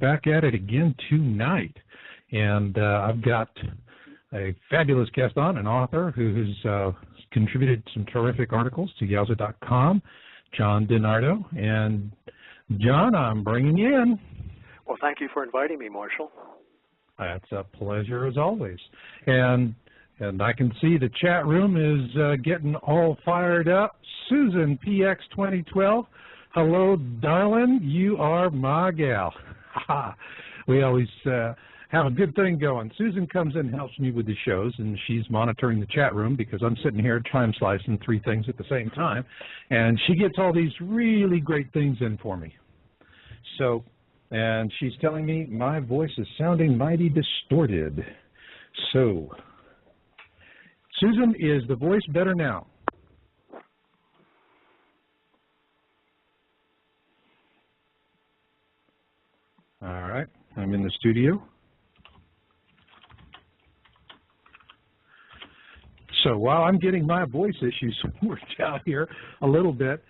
back at it again tonight. And I've got a fabulous guest on, an author who has contributed some terrific articles to Yowza.com, John DiNardo. And, John, I'm bringing you in. Well, thank you for inviting me, Marshall. That's a pleasure, as always. And I can see the chat room is getting all fired up. Susan, PX 2012, hello, darling. You are my gal. We always have a good thing going. Susan comes in and helps me with the shows, and she's monitoring the chat room because I'm sitting here time slicing 3 things at the same time, and she gets all these really great things in for me. So, and she's telling me my voice is sounding mighty distorted. So, Susan, is the voice better now? All right, I'm in the studio. So while I'm getting my voice issues worked out here a little bit,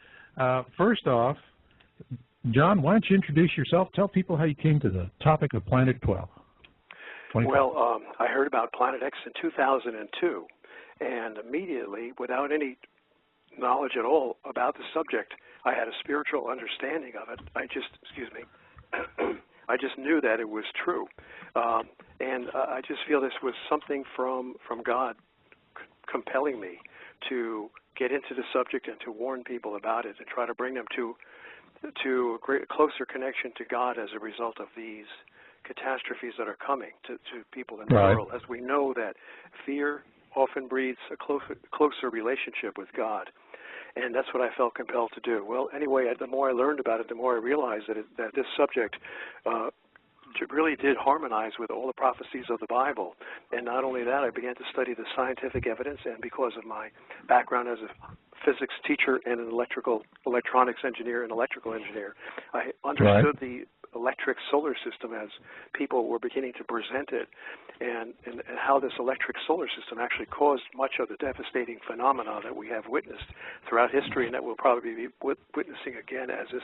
first off, John, why don't you introduce yourself? Tell people how you came to the topic of Planet 12. Well, I heard about Planet X in 2002, and immediately, without any knowledge at all about the subject, I had a spiritual understanding of it. I just knew that it was true, and I just feel this was something from God compelling me to get into the subject and to warn people about it and try to bring them to a closer connection to God as a result of these catastrophes that are coming to people in the world. As we know that fear often breeds a closer relationship with God. And that's what I felt compelled to do. Well, anyway, the more I learned about it, the more I realized that this subject really did harmonize with all the prophecies of the Bible. And not only that, I began to study the scientific evidence, and because of my background as a physics teacher and an electronics engineer and electrical engineer, I understood the electric solar system as people were beginning to present it, and how this electric solar system actually caused much of the devastating phenomena that we have witnessed throughout history, and that we'll probably be witnessing again as this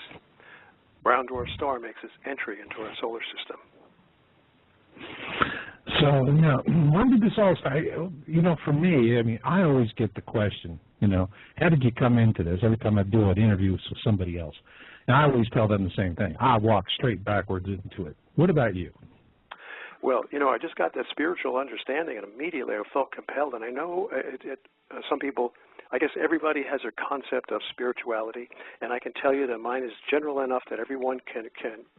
brown dwarf star makes its entry into our solar system. So, now, when did this all start? You know, for me, I mean, I always get the question, you know, how did you come into this? Every time I do an interview with somebody else. And I always tell them the same thing. I walk straight backwards into it. What about you? Well, you know, I just got that spiritual understanding, and immediately I felt compelled. And I know some people, I guess everybody has a concept of spirituality, and I can tell you that mine is general enough that everyone can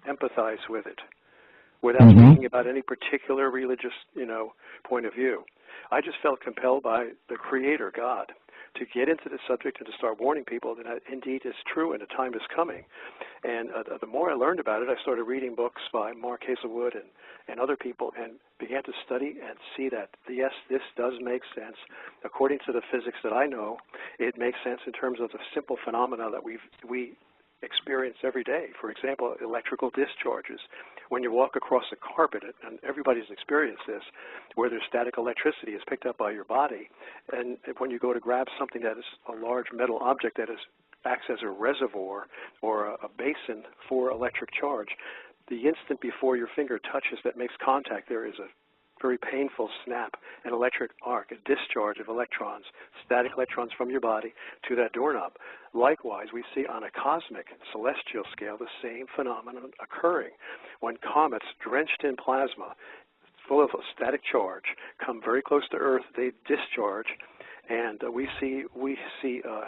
empathize with it without speaking about any particular religious, point of view. I just felt compelled by the Creator, God, to get into the subject and to start warning people that indeed it's true and a time is coming. And the more I learned about it, I started reading books by Mark Hazelwood and other people, and began to study and see that, yes, this does make sense. According to the physics that I know, it makes sense in terms of the simple phenomena that we experience every day. For example, electrical discharges. When you walk across a carpet, and everybody's experienced this, where there's static electricity is picked up by your body, and when you go to grab something that is a large metal object that acts as a reservoir or a basin for electric charge, the instant before your finger touches that makes contact, there is a very painful snap, an electric arc, a discharge of electrons, static electrons from your body to that doorknob. Likewise, we see on a cosmic, celestial scale the same phenomenon occurring when comets drenched in plasma, full of static charge, come very close to Earth, they discharge, and we see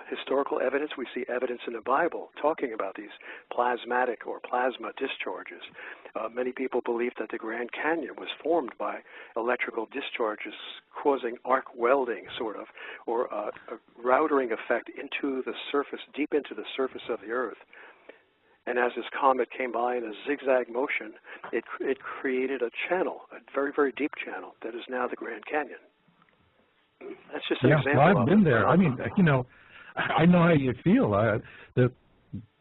historical evidence, we see evidence in the Bible talking about these plasmatic or plasma discharges. Many people believe that the Grand Canyon was formed by electrical discharges causing arc welding, sort of, or a routering effect into the surface, deep into the surface of the Earth. And as this comet came by in a zigzag motion, it created a channel, a very, very deep channel that is now the Grand Canyon. That's just an example. Well, I've been there. I mean, I know how you feel. I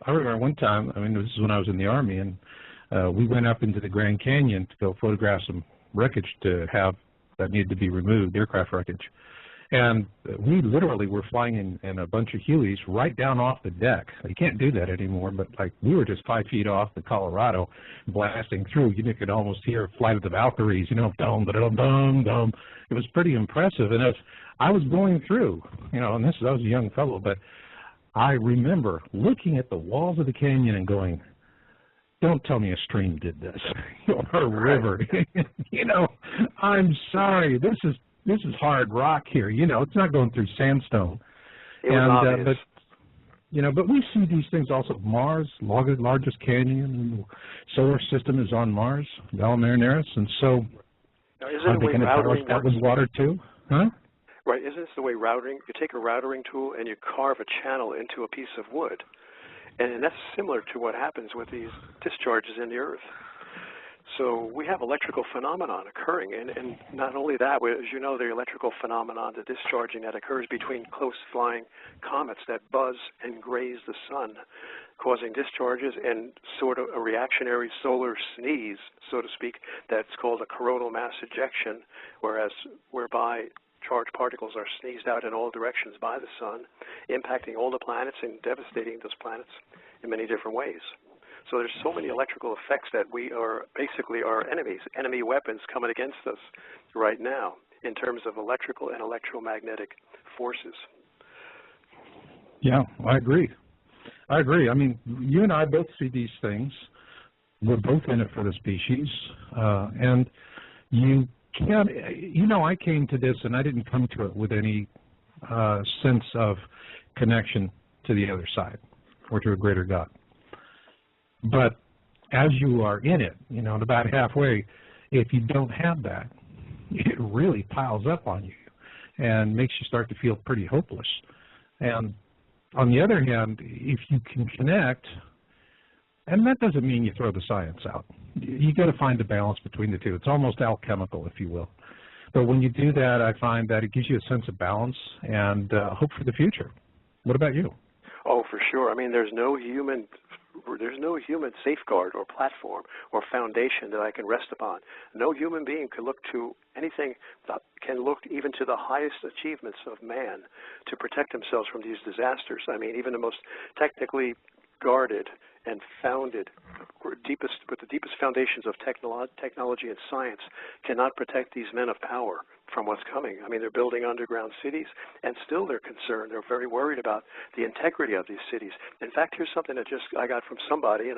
remember one time, this is when I was in the Army, and we went up into the Grand Canyon to go photograph some wreckage that needed to be removed, aircraft wreckage. And we literally were flying in a bunch of Hueys right down off the deck. You can't do that anymore, but like we were just 5 feet off the Colorado blasting through. You could almost hear Flight of the Valkyries, you know, dum, dum, dum, dum. It was pretty impressive. And as I was going through, you know, and I was a young fellow, but I remember looking at the walls of the canyon and going, don't tell me a stream did this, or a river. You know, I'm sorry, this is hard rock here. You know, it's not going through sandstone. It was obvious. But you know, but we see these things also. Mars, largest canyon in the solar system is on Mars, Valles Marineris, and so now, isn't the way routing that was water too? Huh? Right. Isn't this the way routing? You take a routering tool and you carve a channel into a piece of wood, and that's similar to what happens with these discharges in the Earth. So we have electrical phenomenon occurring, and not only that, as you know, the electrical phenomenon, the discharging that occurs between close-flying comets that buzz and graze the sun, causing discharges and sort of a reactionary solar sneeze, so to speak, that's called a coronal mass ejection, whereby charged particles are sneezed out in all directions by the sun, impacting all the planets and devastating those planets in many different ways. So there's so many electrical effects that we are basically our enemies, enemy weapons coming against us right now in terms of electrical and electromagnetic forces. Yeah, I agree. I mean, you and I both see these things. We're both in it for the species. And you can't, you know, I came to this and I didn't come to it with any sense of connection to the other side or to a greater God. But as you are in it, you know, about halfway, if you don't have that, it really piles up on you and makes you start to feel pretty hopeless. And on the other hand, if you can connect, and that doesn't mean you throw the science out. You got to find a balance between the two. It's almost alchemical, if you will. But when you do that, I find that it gives you a sense of balance and hope for the future. What about you? Oh, for sure. I mean, there's no human safeguard or platform or foundation that I can rest upon. No human being can look to anything that can look even to the highest achievements of man to protect themselves from these disasters. I mean, even the most technically guarded and founded, with the deepest foundations of technology and science cannot protect these men of power from what's coming. I mean, they're building underground cities, and still they're concerned. They're very worried about the integrity of these cities. In fact, here's something that I got from somebody,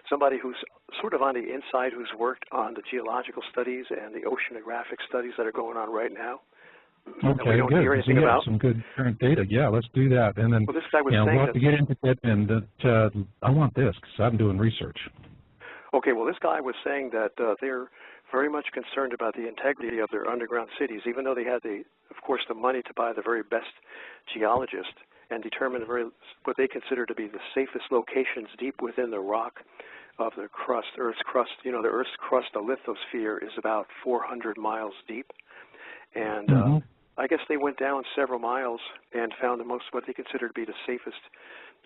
somebody who's sort of on the inside, who's worked on the geological studies and the oceanographic studies that are going on right now. Okay, we don't good. hear anything So about. some good current data. Yeah, let's do that. And then well, this guy was we'll saying have to get into that. And I want this because I'm doing research. Okay, well, this guy was saying that they're very much concerned about the integrity of their underground cities, even though they had, of course, the money to buy the very best geologists and determine what they consider to be the safest locations deep within the rock of the crust, Earth's crust. You know, the Earth's crust, the lithosphere, is about 400 miles deep. And I guess they went down several miles and found what they consider to be the safest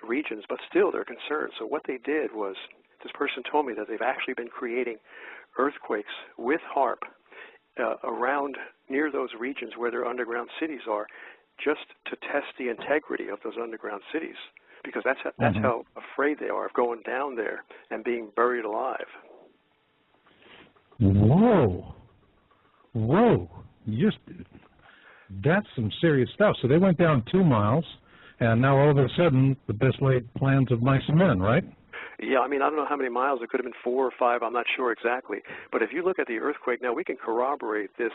regions, but still they're concerned. So what they did was, this person told me that they've actually been creating earthquakes with HAARP around near those regions where their underground cities are, just to test the integrity of those underground cities, because that's how afraid they are of going down there and being buried alive. Whoa. That's some serious stuff. So they went down 2 miles, and now all of a sudden, the best laid plans of mice and men, right? Yeah, I mean, I don't know how many miles. It could have been 4 or 5. I'm not sure exactly. But if you look at the earthquake, now we can corroborate this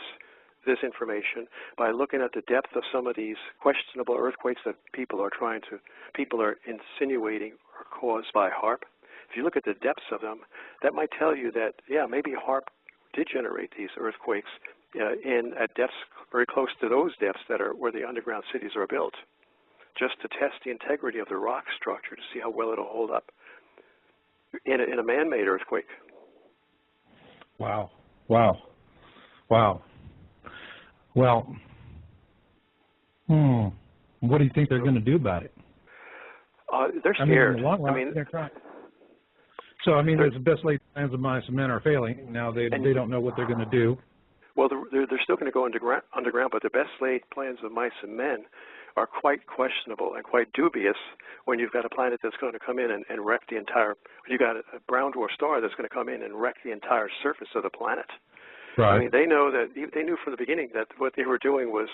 information by looking at the depth of some of these questionable earthquakes that people are insinuating are caused by HAARP. If you look at the depths of them, that might tell you that, yeah, maybe HAARP did generate these earthquakes at depths very close to those depths that are where the underground cities are built, just to test the integrity of the rock structure to see how well it'll hold up in a man-made earthquake. Wow. Well, what do you think they're going to do about it? They're scared. In the long run, they're trying. So, there's the best laid plans of mice and men are failing. Now they don't know what they're going to do. Well, they're still going to go underground, but the best laid plans of mice and men are quite questionable and quite dubious when you've got a planet that's going to come in and wreck the entire, you've got a brown dwarf star that's going to come in and wreck the entire surface of the planet. Right. I mean, they knew from the beginning that what they were doing was,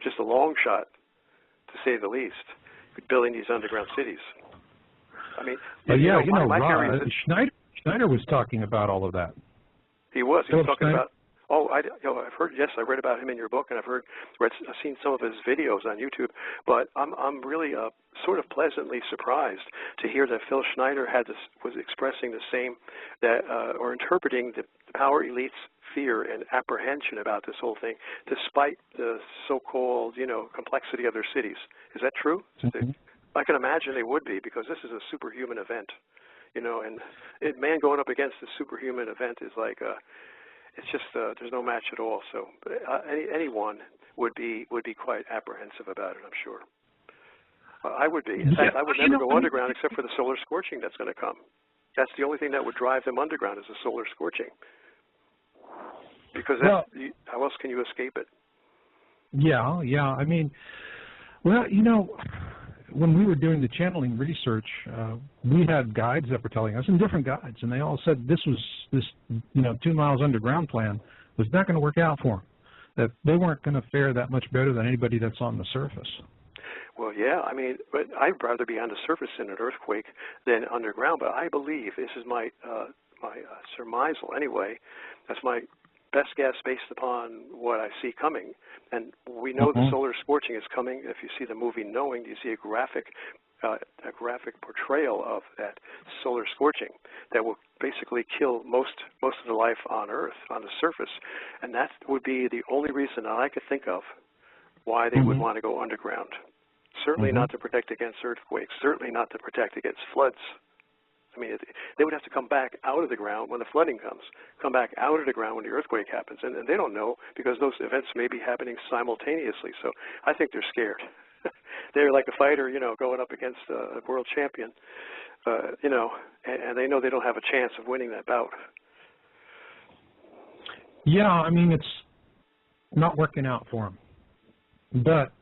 just a long shot, to say the least, building these underground cities. I mean, my theory is that Schneider was talking about all of that. He was talking Schneider? about. Oh, I've heard. Yes, I read about him in your book, and I've seen some of his videos on YouTube. But I'm really sort of pleasantly surprised to hear that Phil Schneider was expressing the same or interpreting the power elites' fear and apprehension about this whole thing, despite the so-called complexity of their cities. Is that true? Mm-hmm. I can imagine they would be, because this is a superhuman event, and man going up against a superhuman event is like it's just there's no match at all. So anyone would be quite apprehensive about it, I'm sure. I would be. In fact, I would never go underground except for the solar scorching that's going to come. That's the only thing that would drive them underground, is the solar scorching. Because how else can you escape it? Yeah. I mean, when we were doing the channeling research, we had guides that were telling us, and different guides, and they all said this 2 miles underground plan was not going to work out for them, that they weren't going to fare that much better than anybody that's on the surface. Well, yeah, I mean, but I'd rather be on the surface in an earthquake than underground. But I believe, this is my surmisal anyway, that's my best guess based upon what I see coming. And we know the solar scorching is coming. If you see the movie Knowing, you see a graphic portrayal of that solar scorching that will basically kill most of the life on Earth, on the surface. And that would be the only reason that I could think of why they would want to go underground. Certainly not to protect against earthquakes, certainly not to protect against floods. I mean, they would have to come back out of the ground when the flooding comes, come back out of the ground when the earthquake happens. And they don't know, because those events may be happening simultaneously. So I think they're scared. They're like a fighter, going up against a world champion, and they know they don't have a chance of winning that bout. Yeah, I mean, it's not working out for them. But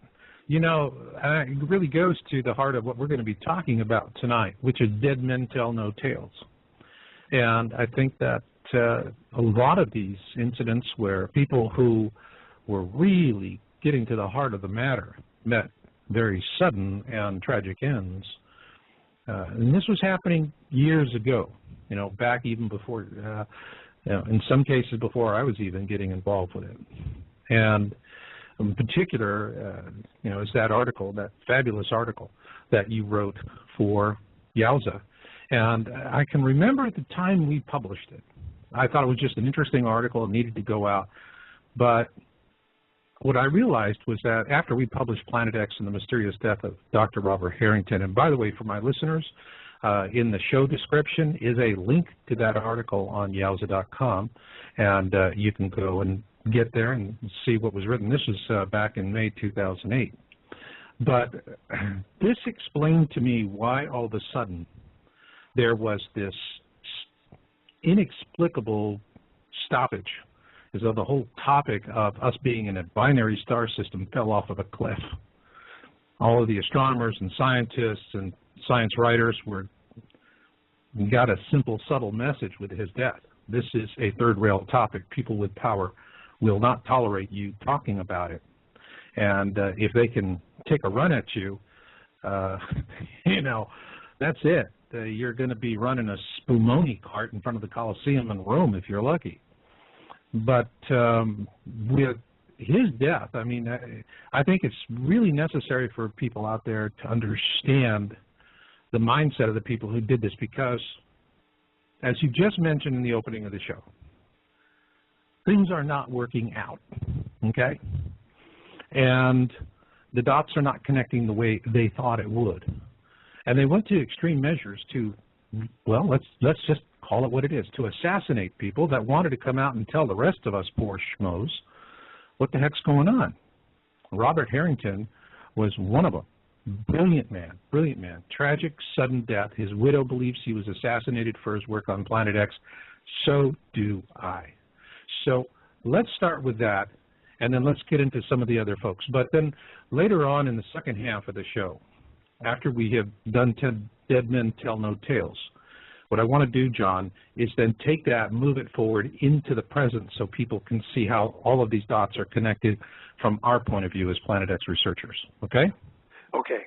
it really goes to the heart of what we're going to be talking about tonight, which is dead men tell no tales. And I think that a lot of these incidents where people who were really getting to the heart of the matter met very sudden and tragic ends. And this was happening years ago, back even before, in some cases before I was even getting involved with it. And in particular, is that article, that fabulous article that you wrote for Yowza. And I can remember at the time we published it, I thought it was just an interesting article. It needed to go out. But what I realized was that after we published Planet X and the Mysterious Death of Dr. Robert Harrington, and by the way, for my listeners, in the show description is a link to that article on Yowza.com, and you can go and get there and see what was written. This was back in May 2008. But this explained to me why all of a sudden there was this inexplicable stoppage, as though the whole topic of us being in a binary star system fell off of a cliff. All of the astronomers and scientists and science writers got a simple, subtle message with his death. This is a third-rail topic. People with power will not tolerate you talking about it. And if they can take a run at you, that's it. You're going to be running a spumoni cart in front of the Colosseum in Rome if you're lucky. But with his death, I mean, I think it's really necessary for people out there to understand the mindset of the people who did this, because, as you just mentioned in the opening of the show, things are not working out, okay? And the dots are not connecting the way they thought it would. And they went to extreme measures to, well, let's just call it what it is, to assassinate people that wanted to come out and tell the rest of us poor schmoes what the heck's going on. Robert Harrington was one of them. Brilliant man. Tragic, sudden death. His widow believes he was assassinated for his work on Planet X. So do I. So let's start with that, and then let's get into some of the other folks. But then later on in the second half of the show, after we have done Dead Men Tell No Tales, what I want to do, John, is then take that, move it forward into the present so people can see how all of these dots are connected from our point of view as Planet X researchers. Okay? Okay.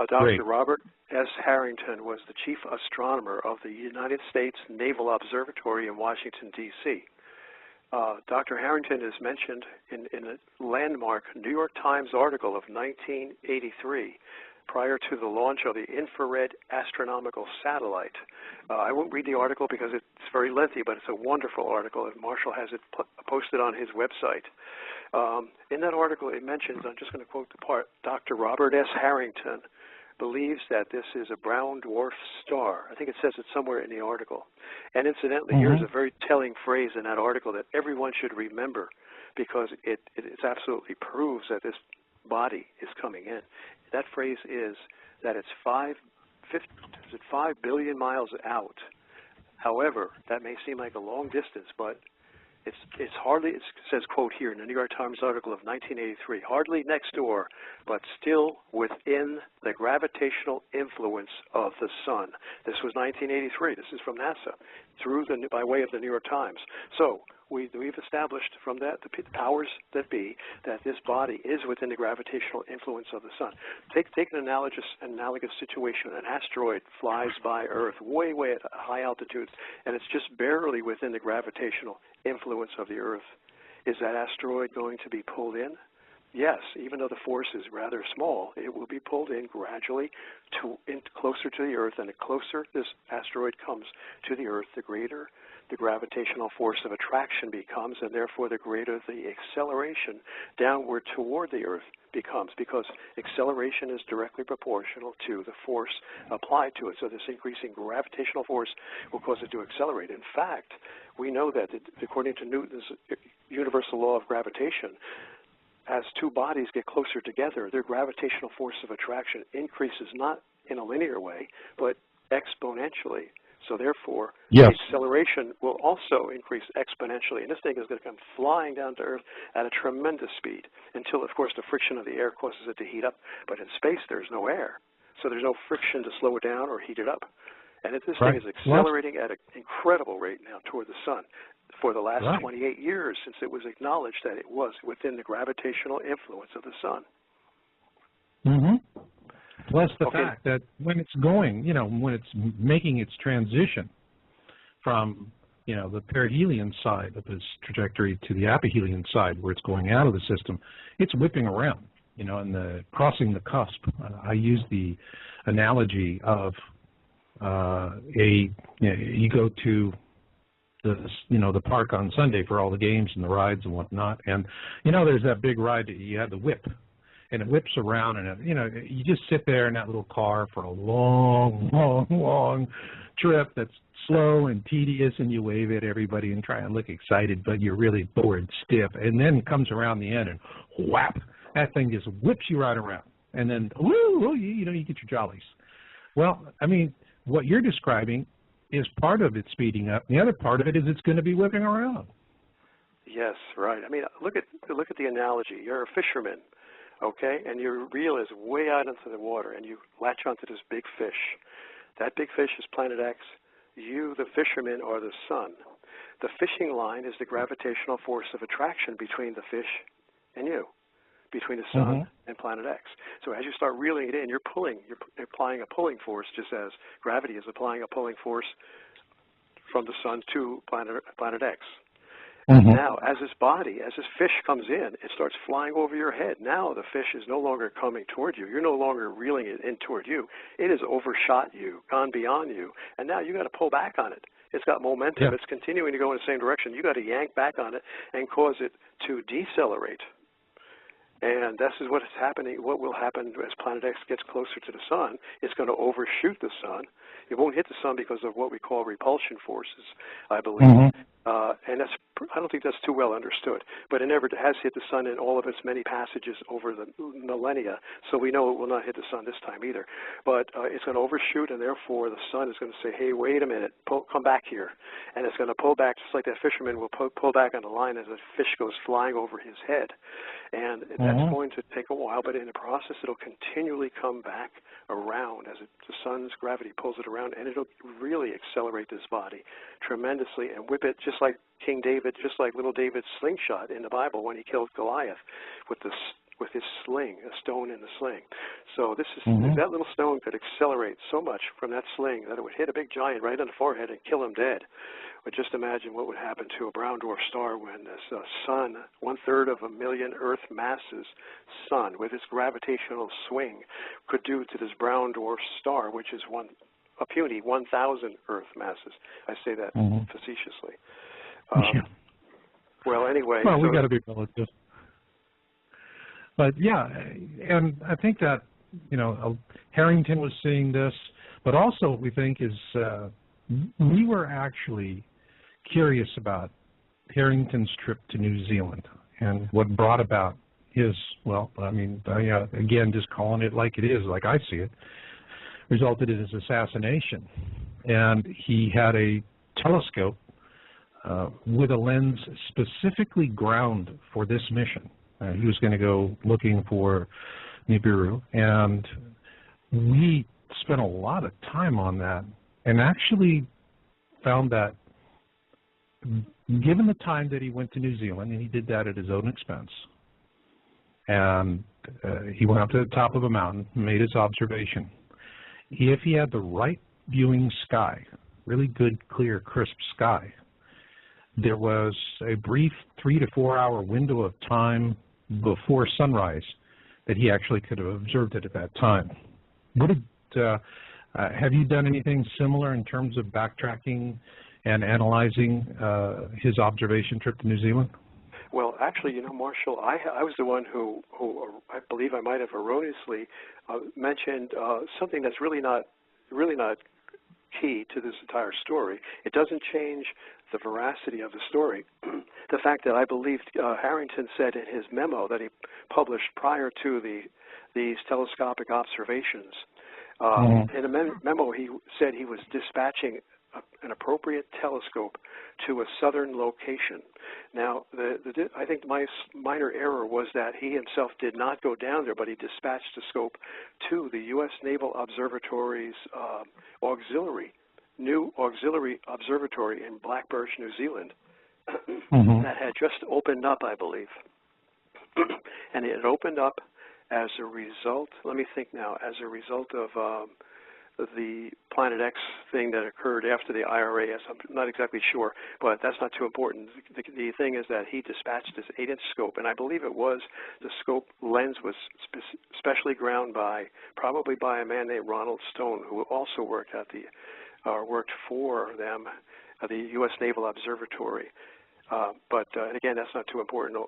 Dr. Robert S. Harrington was the chief astronomer of the United States Naval Observatory in Washington, D.C. Dr. Harrington is mentioned in a landmark New York Times article of 1983, prior to the launch of the infrared astronomical satellite. I won't read the article because it's very lengthy, but it's a wonderful article, and Marshall has it posted on his website. In that article, it mentions, I'm just going to quote the part, Dr. Robert S. Harrington believes that this is a brown dwarf star. I think it says it somewhere in the article. And incidentally, here's a very telling phrase in that article that everyone should remember, because it absolutely proves that this body is coming in. That phrase is that it's 5 billion miles out. However, that may seem like a long distance, but it's hardly, it says, quote here in the New York Times article of 1983, hardly next door, but still within the gravitational influence of the sun. This was 1983. This is from NASA, by way of the New York Times. So we've established from that, the powers that be, that this body is within the gravitational influence of the sun. Take an analogous situation. An asteroid flies by Earth way, way at high altitudes, and it's just barely within the gravitational influence of the Earth. Is that asteroid going to be pulled in? Yes, even though the force is rather small, it will be pulled in gradually closer to the Earth, and the closer this asteroid comes to the Earth, the greater the gravitational force of attraction becomes, and therefore the greater the acceleration downward toward the Earth becomes, because acceleration is directly proportional to the force applied to it. So this increasing gravitational force will cause it to accelerate. In fact, we know that according to Newton's universal law of gravitation, as two bodies get closer together, their gravitational force of attraction increases not in a linear way, but exponentially. So therefore, the acceleration will also increase exponentially. And this thing is going to come flying down to Earth at a tremendous speed until, of course, the friction of the air causes it to heat up. But in space, there's no air. So there's no friction to slow it down or heat it up. And this thing is accelerating at an incredible rate now toward the sun for the last 28 years, since it was acknowledged that it was within the gravitational influence of the sun. Plus the fact that when it's going, when it's making its transition from, the perihelion side of this trajectory to the aphelion side, where it's going out of the system, it's whipping around, and crossing the cusp. I use the analogy of you go to the park on Sunday for all the games and the rides and whatnot, and there's that big ride that you have the whip. And it whips around, and you just sit there in that little car for a long, long, long trip that's slow and tedious, and you wave at everybody and try and look excited, but you're really bored stiff. And then it comes around the end, and whap, that thing just whips you right around. And then, you get your jollies. Well, I mean, what you're describing is part of it speeding up. The other part of it is it's going to be whipping around. Yes, right. I mean, look at the analogy. You're a fisherman. Okay, and your reel is way out into the water, and you latch onto this big fish. That big fish is Planet X. You, the fisherman, are the sun. The fishing line is the gravitational force of attraction between the fish and you, between the sun and Planet X. So as you start reeling it in, you're applying a pulling force, just as gravity is applying a pulling force from the sun to Planet X. Now, as this fish comes in, it starts flying over your head. Now the fish is no longer coming toward you. You're no longer reeling it in toward you. It has overshot you, gone beyond you, and now you got to pull back on it. It's got momentum. It's continuing to go in the same direction. You got to yank back on it and cause it to decelerate. And this is what is happening. What will happen as Planet X gets closer to the sun? It's going to overshoot the sun. It won't hit the sun because of what we call repulsion forces, I believe. And that's I don't think that's too well understood, but it never has hit the sun in all of its many passages over the millennia, so we know it will not hit the sun this time either. But it's going to overshoot, and therefore the sun is going to say, hey, wait a minute, come back here. And it's going to pull back just like that fisherman will pull back on the line as a fish goes flying over his head. And that's going to take a while, but in the process it'll continually come back around as the sun's gravity pulls it around, and it'll really accelerate this body tremendously and whip it just like King David, just like little David's slingshot in the Bible when he killed Goliath with his sling, a stone in the sling. So this is that little stone could accelerate so much from that sling that it would hit a big giant right on the forehead and kill him dead. But just imagine what would happen to a brown dwarf star when this sun, 1/3 of a million Earth masses sun, with its gravitational swing, could do to this brown dwarf star, which is a puny 1,000 Earth masses. I say that facetiously. Well, anyway. Well, we got to be relative. But yeah, and I think that Harrington was seeing this, but also what we think is we were actually curious about Harrington's trip to New Zealand and what brought about his, again, just calling it like it is, like I see it, resulted in his assassination. And he had a telescope with a lens specifically ground for this mission. He was going to go looking for Nibiru, and we spent a lot of time on that and actually found that given the time that he went to New Zealand, and he did that at his own expense, and he went up to the top of a mountain, made his observation. If he had the right viewing sky, really good, clear, crisp sky, there was a brief 3 to 4 hour window of time before sunrise that he actually could have observed it at that time. Have you done anything similar in terms of backtracking and analyzing his observation trip to New Zealand? Well, actually, Marshall, I was the one who I believe I might have erroneously mentioned something that's really not key to this entire story. It doesn't change the veracity of the story. The fact that I believe Harrington said in his memo that he published prior to these telescopic observations, in a memo he said he was dispatching an appropriate telescope to a southern location. Now, I think my minor error was that he himself did not go down there, but he dispatched a scope to the U.S. Naval Observatory's new auxiliary observatory in Blackbirch, New Zealand, that had just opened up, I believe. And it opened up as a result, let me think now, as a result of the Planet X thing that occurred after the IRAS. I'm not exactly sure, but that's not too important. The thing is that he dispatched this 8-inch scope, and I believe it was the scope lens was specially ground probably by a man named Ronald Stone, who also worked worked for them at the U.S. Naval Observatory. But again, that's not too important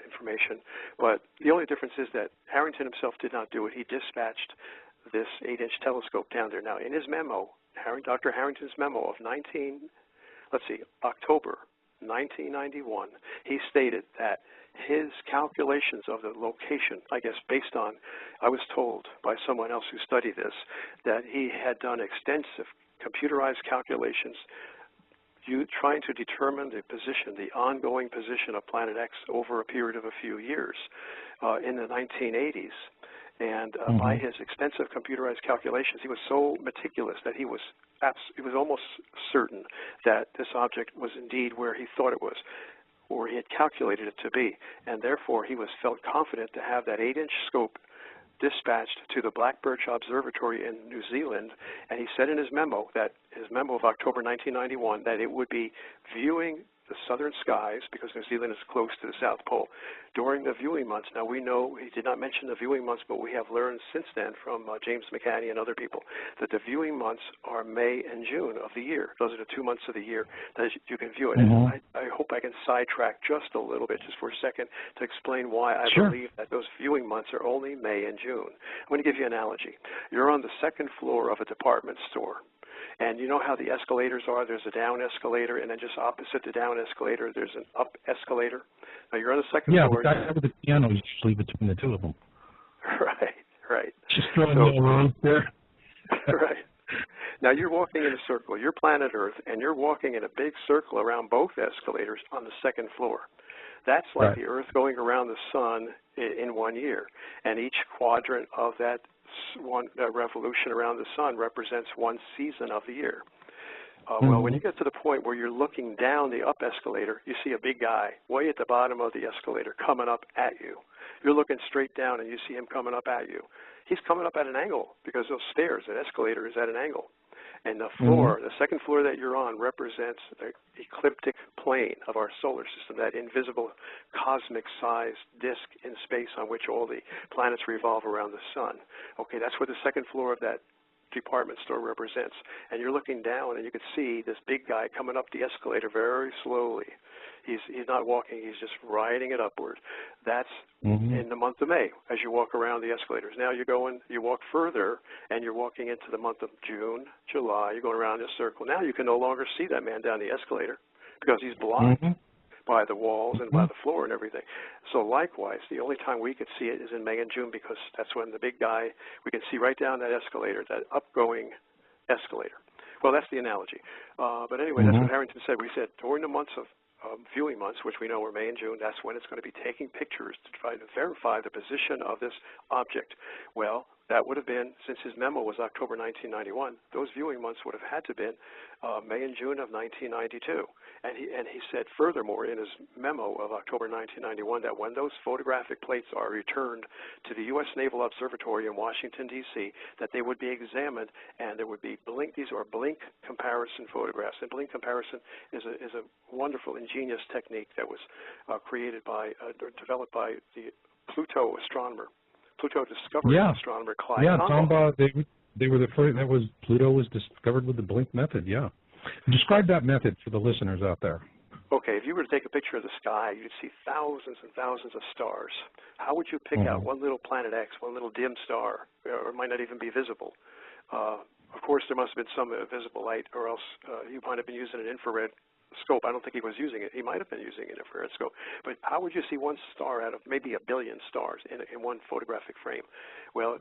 information. But the only difference is that Harrington himself did not do it. He dispatched this 8-inch telescope down there. Now, in his memo, Dr. Harrington's memo of October 1991, he stated that his calculations of the location, I guess based on, I was told by someone else who studied this, that he had done extensive computerized calculations trying to determine the ongoing position of Planet X over a period of a few years in the 1980s. And by his extensive computerized calculations, he was so meticulous that he was almost certain that this object was indeed where he thought it was, or he had calculated it to be. And therefore, he felt confident to have that 8-inch scope dispatched to the Blackbirch Observatory in New Zealand. And he said in his memo of October 1991, that it would be viewing the southern skies, because New Zealand is close to the South Pole, during the viewing months. Now, we know he did not mention the viewing months, but we have learned since then from James McCanny and other people that the viewing months are May and June of the year. Those are the 2 months of the year that you can view it. And I hope I can sidetrack just a little bit, just for a second, to explain why I believe that those viewing months are only May and June. I'm going to give you an analogy. You're on the second floor of a department store, And you know how the escalators are? There's a down escalator, and then just opposite the down escalator, there's an up escalator. Now, you're on the second floor. Yeah, the guy with the piano is usually between the two of them. Right. Just throwing a little there. Right. Now, you're walking in a circle. You're planet Earth, and you're walking in a big circle around both escalators on the second floor. That's like the Earth going around the sun in 1 year. And each quadrant of that one revolution around the sun represents one season of the year. Well, when you get to the point where you're looking down the up escalator, you see a big guy way at the bottom of the escalator coming up at you. You're looking straight down, and you see him coming up at you. He's coming up at an angle because those stairs, that escalator is at an angle. And the floor, the second floor that you're on, represents the ecliptic plane of our solar system, that invisible cosmic-sized disk in space on which all the planets revolve around the sun. Okay, that's what the second floor of that department store represents. And you're looking down, and you can see this big guy coming up the escalator very slowly. He's not walking, he's just riding it upward. That's in the month of May as you walk around the escalators. Now you walk further, and you're walking into the month of June, July. You're going around this circle. Now you can no longer see that man down the escalator because he's blocked by the walls and by the floor and everything. So likewise, the only time we could see it is in May and June because that's when the big guy, we can see right down that escalator, that upgoing escalator. Well, that's the analogy. But anyway, that's what Harrington said. We said during the months of viewing months, which we know are May and June, that's when it's going to be taking pictures to try to verify the position of this object. Well, that would have been, since his memo was October 1991, those viewing months would have had to have been May and June of 1992. And he said furthermore in his memo of October 1991 that when those photographic plates are returned to the U.S. Naval Observatory in Washington, D.C., that they would be examined and there would be blink comparison photographs. And blink comparison is a wonderful, ingenious technique that was created by, developed by the Pluto astronomer. Pluto discovered astronomer Clyde Tombaugh. They were the first. That was Pluto was discovered with the blink method. Yeah, describe that method for the listeners out there. Okay, if you were to take a picture of the sky, you'd see thousands and thousands of stars. How would you pick out one little planet X, one little dim star, or it might not even be visible? Of course, there must have been some visible light, or else you might have been using an infrared scope. I don't think he was using it. He might have been using an infrared scope. But how would you see one star out of maybe a billion stars in one photographic frame? Well,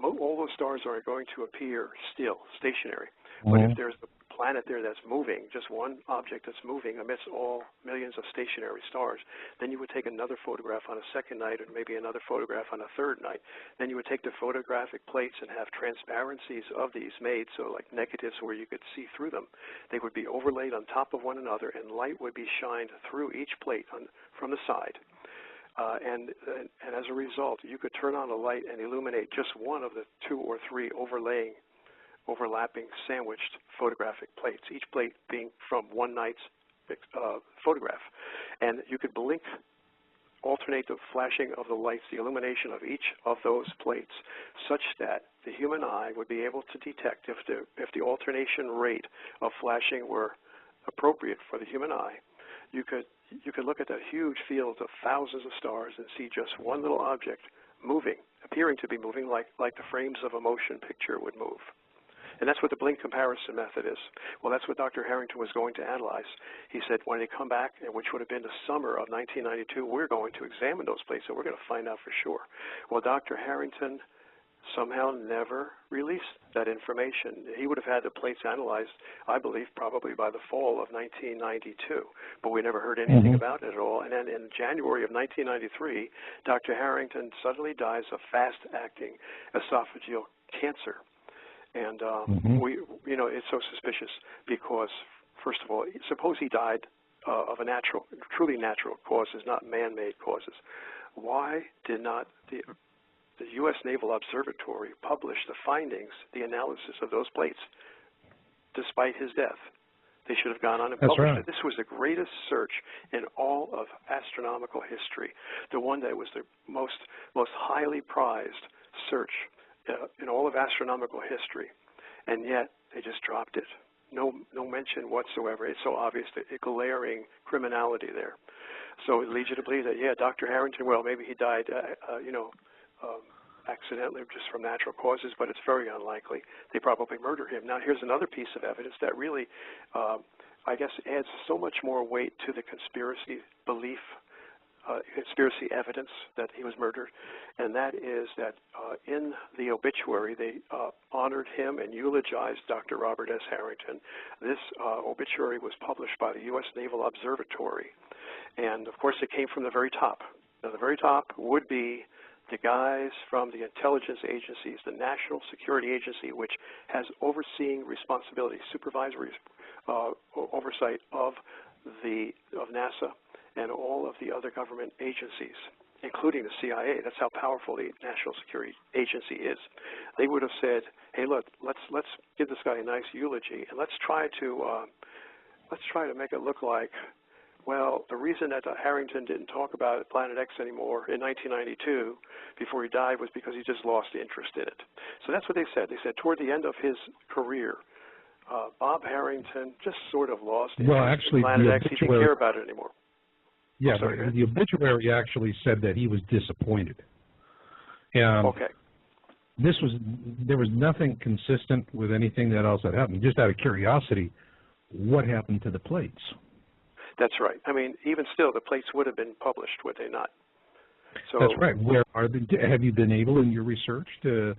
all those stars are going to appear still, stationary. But if there's a planet there that's moving, just one object that's moving amidst all millions of stationary stars, then you would take another photograph on a second night and maybe another photograph on a third night. Then you would take the photographic plates and have transparencies of these made, so like negatives where you could see through them. They would be overlaid on top of one another, and light would be shined through each plate from the side. And as a result, you could turn on a light and illuminate just one of the two or three overlapping, sandwiched photographic plates, each plate being from one night's photograph. And you could alternate the flashing of the lights, the illumination of each of those plates, such that the human eye would be able to detect if the alternation rate of flashing were appropriate for the human eye. You could look at that huge field of thousands of stars and see just one little object moving, appearing to be moving like the frames of a motion picture would move. And that's what the blink comparison method is. Well, that's what Dr. Harrington was going to analyze. He said when they come back, which would have been the summer of 1992, we're going to examine those plates, and we're going to find out for sure. Well, Dr. Harrington somehow never released that information. He would have had the plates analyzed, I believe, probably by the fall of 1992, but we never heard anything about it at all. And then in January of 1993, Dr. Harrington suddenly dies of fast-acting esophageal cancer. And it's so suspicious because, first of all, suppose he died of a truly natural causes, not man-made causes. Why did not the U.S. Naval Observatory publish the findings, the analysis of those plates, despite his death? They should have gone on and published it. This was the greatest search in all of astronomical history, the one that was the most highly prized search in all of astronomical history, and yet they just dropped it. No mention whatsoever. It's so obvious, the glaring criminality there. So it leads you to believe that, Dr. Harrington, well, maybe he died, accidentally or just from natural causes, but it's very unlikely. They probably murdered him. Now, here's another piece of evidence that really, I guess, adds so much more weight to the conspiracy belief, conspiracy evidence that he was murdered, and that is that in the obituary they honored him and eulogized Dr. Robert S. Harrington. This obituary was published by the U.S. Naval Observatory, and of course it came from the very top. Now, the very top would be the guys from the intelligence agencies, the National Security Agency, which has overseeing responsibility, supervisory oversight of NASA and all of the other government agencies, including the CIA. That's how powerful the National Security Agency is. They would have said, "Hey, look, let's give this guy a nice eulogy, and let's try to make it look like, well, the reason that Harrington didn't talk about Planet X anymore in 1992 before he died was because he just lost interest in it." So that's what they said. They said toward the end of his career, Bob Harrington just sort of lost interest in Planet X. He didn't care about it anymore. Yeah, the obituary actually said that he was disappointed. And okay. There was nothing consistent with anything that else that happened. Just out of curiosity, what happened to the plates? That's right. I mean, even still, the plates would have been published, would they not? So, that's right. Where are they? Have you been able in your research to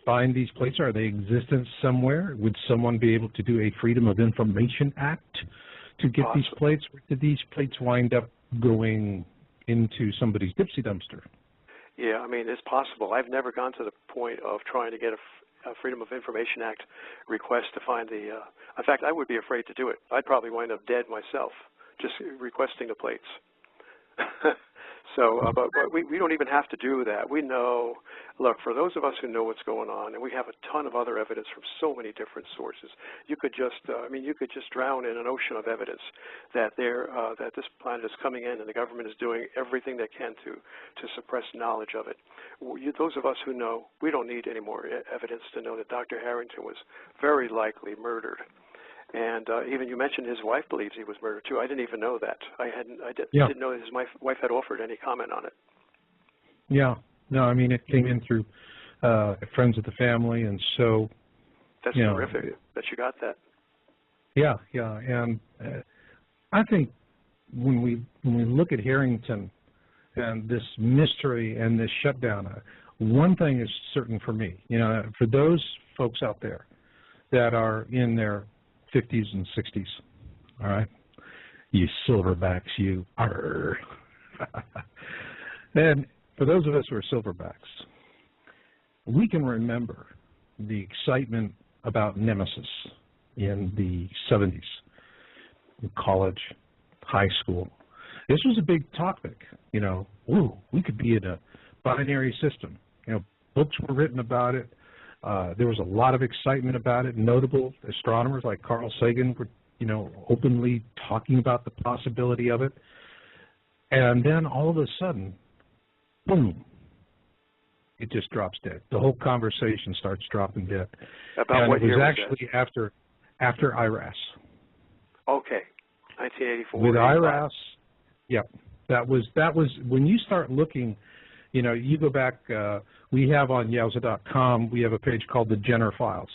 find these plates? Are they existent somewhere? Would someone be able to do a Freedom of Information Act to get these plates? Or did these plates wind up going into somebody's Dipsy dumpster? Yeah, I mean, it's possible. I've never gone to the point of trying to get a Freedom of Information Act request to find the in fact, I would be afraid to do it. I'd probably wind up dead myself just requesting the plates. So, but we don't even have to do that. We know, look, for those of us who know what's going on, and we have a ton of other evidence from so many different sources, you could just, you could just drown in an ocean of evidence that that this planet is coming in and the government is doing everything they can to suppress knowledge of it. Those of us who know, we don't need any more evidence to know that Dr. Harrington was very likely murdered. And even you mentioned his wife believes he was murdered too. I didn't even know that. I didn't know that his wife had offered any comment on it. Yeah, no, I mean it came in through friends of the family, and so that's terrific that you got that. Yeah, and I think when we look at Harrington and this mystery and this shutdown, one thing is certain for me. For those folks out there that are in their 50s and 60s, all right? You silverbacks, you. Arr. And for those of us who are silverbacks, we can remember the excitement about Nemesis in the 70s, in college, high school. This was a big topic, ooh, we could be in a binary system. Books were written about it. There was a lot of excitement about it. Notable astronomers like Carl Sagan were, openly talking about the possibility of it. And then all of a sudden, boom, it just drops dead. The whole conversation starts dropping dead. About what year was that? It was actually after IRAS. Okay, 1984. With IRAS, yep. That was when you start looking. You go back, we have on Yowza.com, we have a page called the Jenner Files.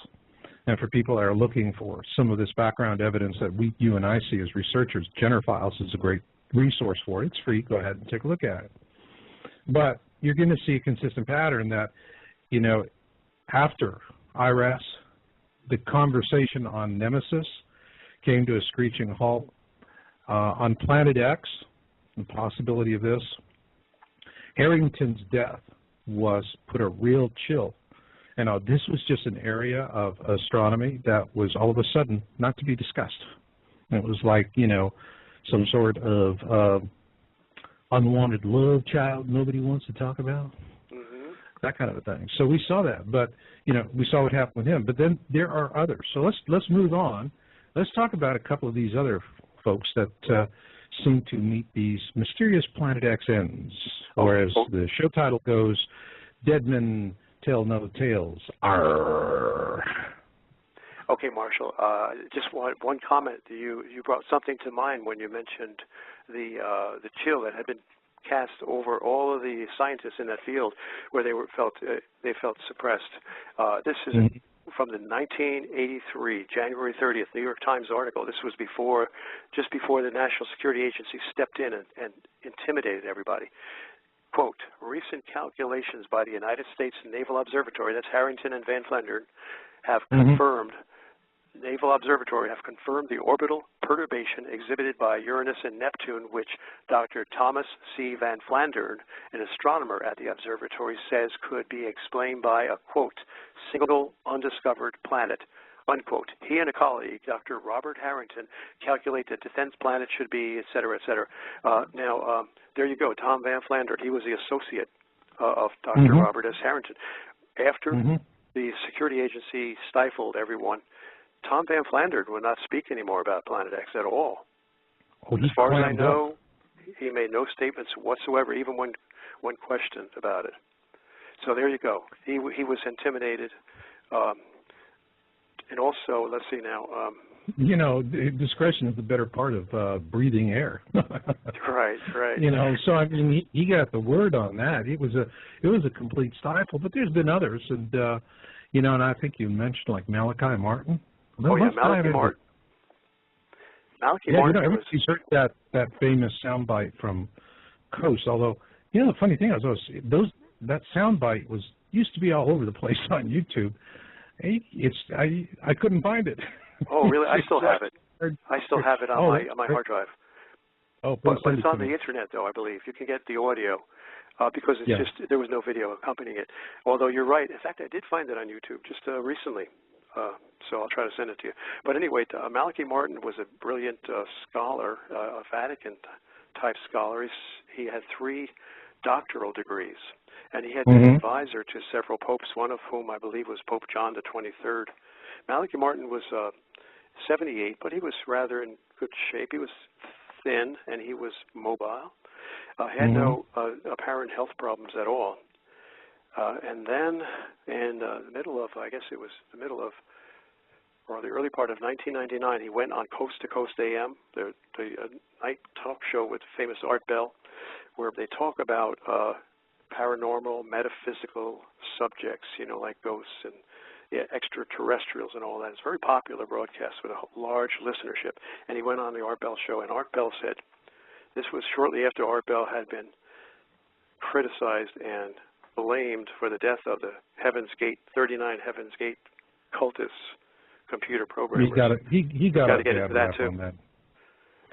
And for people that are looking for some of this background evidence that you and I see as researchers, Jenner Files is a great resource for it. It's free. Go ahead and take a look at it. But you're going to see a consistent pattern that, after IRAS, the conversation on Nemesis came to a screeching halt. On Planet X, the possibility of this, Harrington's death put a real chill. And this was just an area of astronomy that was all of a sudden not to be discussed. And it was like, some sort of unwanted love child nobody wants to talk about, that kind of a thing. So we saw that, but, we saw what happened with him. But then there are others. So let's move on. Let's talk about a couple of these other folks that seem to meet these mysterious Planet X ends, or as the show title goes, Dead Men Tell No Tales. Arr. Okay, Marshall. Just one comment. You brought something to mind when you mentioned the chill that had been cast over all of the scientists in that field where they felt suppressed. This is from the 1983, January 30th, New York Times article. This was just before the National Security Agency stepped in and intimidated everybody. Quote, recent calculations by the United States Naval Observatory, that's Harrington and Van Flandern, have confirmed the orbital perturbation exhibited by Uranus and Neptune, which Dr. Thomas C. Van Flandern, an astronomer at the observatory, says could be explained by a, quote, single undiscovered planet, unquote. He and a colleague, Dr. Robert Harrington, calculate that the 10th planet should be, et cetera, et cetera. Now, there you go, Tom Van Flandern. He was the associate of Dr. Robert S. Harrington. After the security agency stifled everyone, Tom Van Flandern would not speak anymore about Planet X at all. Oh, as far as I know, he made no statements whatsoever, even when questioned about it. So there you go. He was intimidated. And also, let's see now. You know, discretion is the better part of breathing air. Right. You know, so I mean, he got the word on that. It was a complete stifle. But there's been others, and you know, and I think you mentioned like Malachi Martin. Malachi Martin. Malachi Martin. You know, everybody's heard that famous soundbite from Coast. Although, you know, the funny thing is, that soundbite used to be all over the place on YouTube. I couldn't find it. Oh, really? I still have it. I still have it on my hard drive. Oh, but it's on the internet, though, I believe. You can get the audio because it's just there was no video accompanying it. Although you're right. In fact, I did find it on YouTube just recently. So I'll try to send it to you. But anyway, Malachi Martin was a brilliant scholar, a Vatican-type scholar. He had 3 doctoral degrees, and he had been an advisor to several popes, one of whom I believe was Pope John the 23rd. Malachi Martin was 78, but he was rather in good shape. He was thin, and he was mobile. Had no apparent health problems at all. And then in the middle of, I guess it was the middle of, or the early part of 1999, he went on Coast to Coast AM, the night talk show with famous Art Bell, where they talk about paranormal, metaphysical subjects, you know, like ghosts and extraterrestrials and all that. It's a very popular broadcast with a large listenership. And he went on the Art Bell show, and Art Bell said, this was shortly after Art Bell had been criticized and blamed for the death of the 39 Heaven's Gate cultists, computer programmers. He got to get into that too. On that.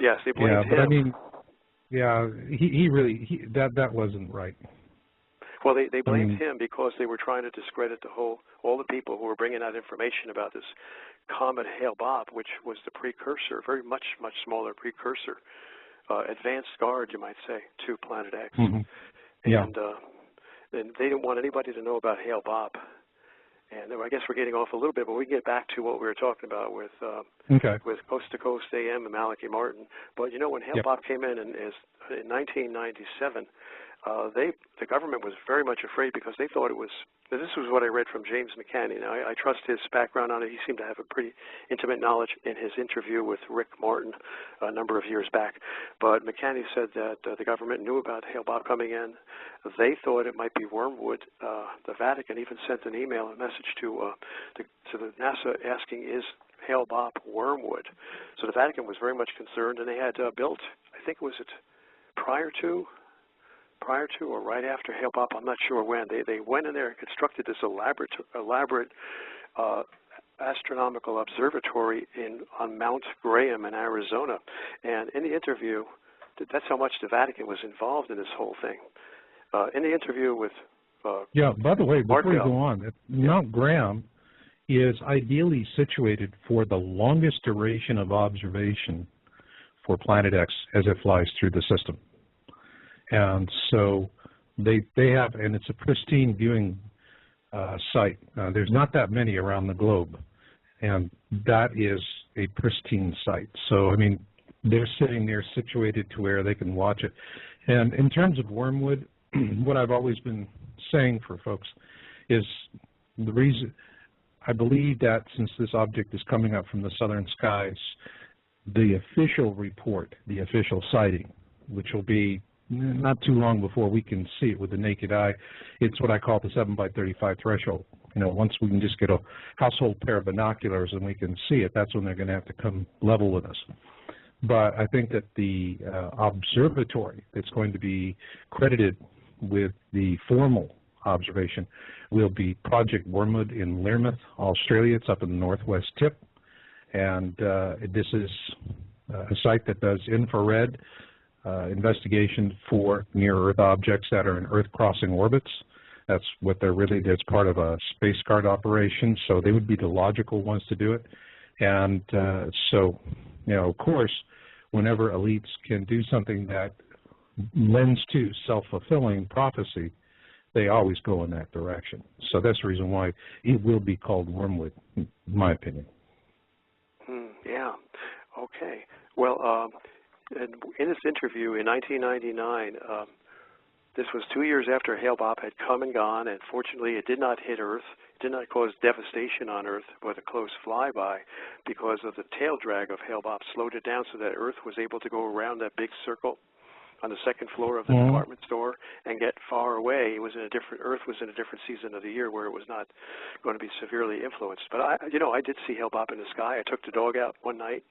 Yes, they blamed him. But I mean, he really that wasn't right. Well, they blamed him because they were trying to discredit all the people who were bringing out information about this comet Hale-Bopp, which was the precursor, very much smaller precursor, advanced guard, you might say, to Planet X. And they didn't want anybody to know about Hale-Bopp. And I guess we're getting off a little bit, but we can get back to what we were talking about with Coast to Coast AM and Malachi Martin. But, you know, when Hale-Bopp came in 1997, the government was very much afraid because they thought it was, this was what I read from James McCanny. Now, I trust his background on it. He seemed to have a pretty intimate knowledge in his interview with Rick Martin a number of years back. But McCanny said that the government knew about Hale-Bopp coming in. They thought it might be wormwood. The Vatican even sent an email, a message to the NASA asking, is Hale-Bopp wormwood? So the Vatican was very much concerned, and they had built, I think it was prior to or right after Hale-Bopp, I'm not sure when, they went in there and constructed this elaborate astronomical observatory on Mount Graham in Arizona. And in the interview, that's how much the Vatican was involved in this whole thing. In the interview with by the way, before you go on, Mount Graham is ideally situated for the longest duration of observation for Planet X as it flies through the system. And so they have, and it's a pristine viewing site. There's not that many around the globe, and that is a pristine site. So, I mean, they're sitting there situated to where they can watch it. And in terms of wormwood, what I've always been saying for folks is the reason, I believe that since this object is coming up from the southern skies, the official report, the official sighting, which will be not too long before we can see it with the naked eye. It's what I call the 7 by 35 threshold. You know, once we can just get a household pair of binoculars and we can see it, that's when they're going to have to come level with us. But I think that the observatory that's going to be credited with the formal observation will be Project Wormwood in Learmonth, Australia. It's up in the northwest tip. And this is a site that does infrared investigation for near-Earth objects that are in Earth-crossing orbits. That's what they're really, that's part of a space guard operation, so they would be the logical ones to do it. And so, you know, of course, whenever elites can do something that lends to self-fulfilling prophecy, they always go in that direction. So that's the reason why it will be called Wormwood, in my opinion. Yeah. Okay. Well, in this interview in 1999, this was 2 years after Hale-Bopp had come and gone, and fortunately it did not hit Earth. It did not cause devastation on Earth, but a close flyby because of the tail drag of Hale-Bopp slowed it down so that Earth was able to go around that big circle on the second floor of the department store and get far away. It was in a different, Earth was in a different season of the year where it was not going to be severely influenced. But I did see Hale-Bopp in the sky. I took the dog out one night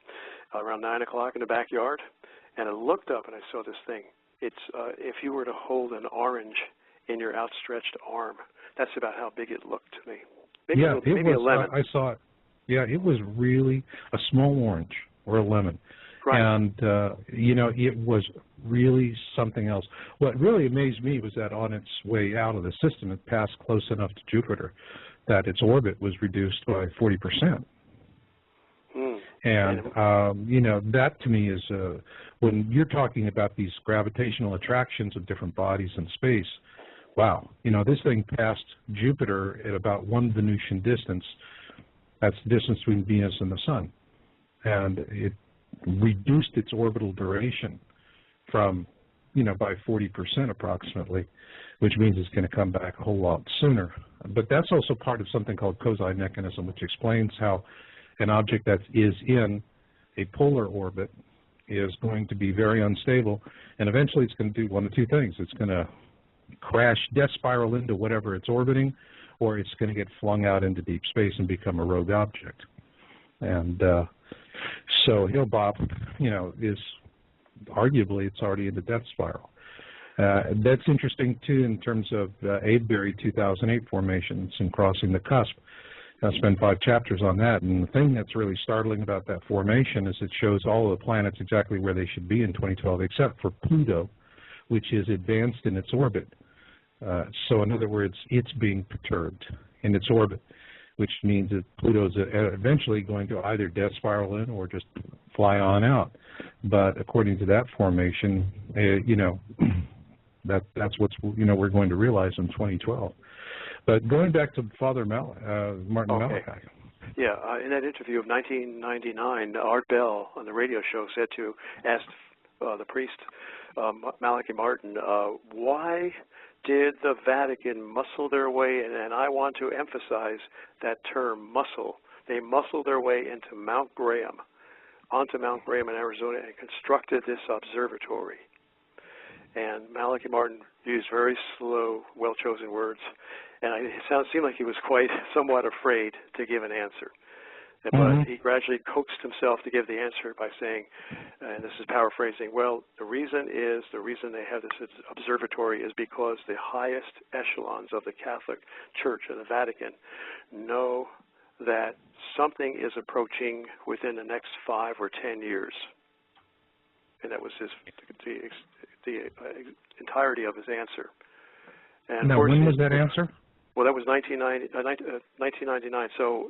around 9 o'clock in the backyard, and I looked up and I saw this thing. It's if you were to hold an orange in your outstretched arm, that's about how big it looked to me. Maybe maybe a lemon. I saw it. Yeah, it was really a small orange or a lemon. Right. And, you know, it was really something else. What really amazed me was that on its way out of the system, it passed close enough to Jupiter that its orbit was reduced by 40%. And, you know, that to me is, when you're talking about these gravitational attractions of different bodies in space, wow, you know, this thing passed Jupiter at about 1 Venusian distance. That's the distance between Venus and the Sun. And it reduced its orbital duration from, you know, by 40% approximately, which means it's going to come back a whole lot sooner. But that's also part of something called Kozai mechanism, which explains how an object that is in a polar orbit is going to be very unstable, and eventually it's going to do one of two things. It's going to crash, death spiral into whatever it's orbiting, or it's going to get flung out into deep space and become a rogue object. And so Hale-Bopp, you know, is arguably it's already in the death spiral. That's interesting too in terms of Avebury 2008 formations and crossing the cusp. I spent 5 chapters on that, and the thing that's really startling about that formation is it shows all of the planets exactly where they should be in 2012, except for Pluto, which is advanced in its orbit. So in other words, it's being perturbed in its orbit, which means that Pluto's eventually going to either death spiral in or just fly on out. But according to that formation, you know, that's what's, you know, we're going to realize in 2012. But going back to Father Martin Malachi. Yeah, in that interview of 1999, Art Bell on the radio show asked the priest, Malachi Martin, why did the Vatican muscle their way, and I want to emphasize that term, muscle. They muscled their way onto Mount Graham in Arizona, and constructed this observatory. And Malachi Martin used very slow, well-chosen words, and it seemed like he was somewhat afraid to give an answer. But he gradually coaxed himself to give the answer by saying, and this is paraphrasing, well, the reason they have this observatory is because the highest echelons of the Catholic Church of the Vatican know that something is approaching within the next 5 or 10 years. And that was the entirety of his answer. And now, when was that answer? Well, that was 1999. So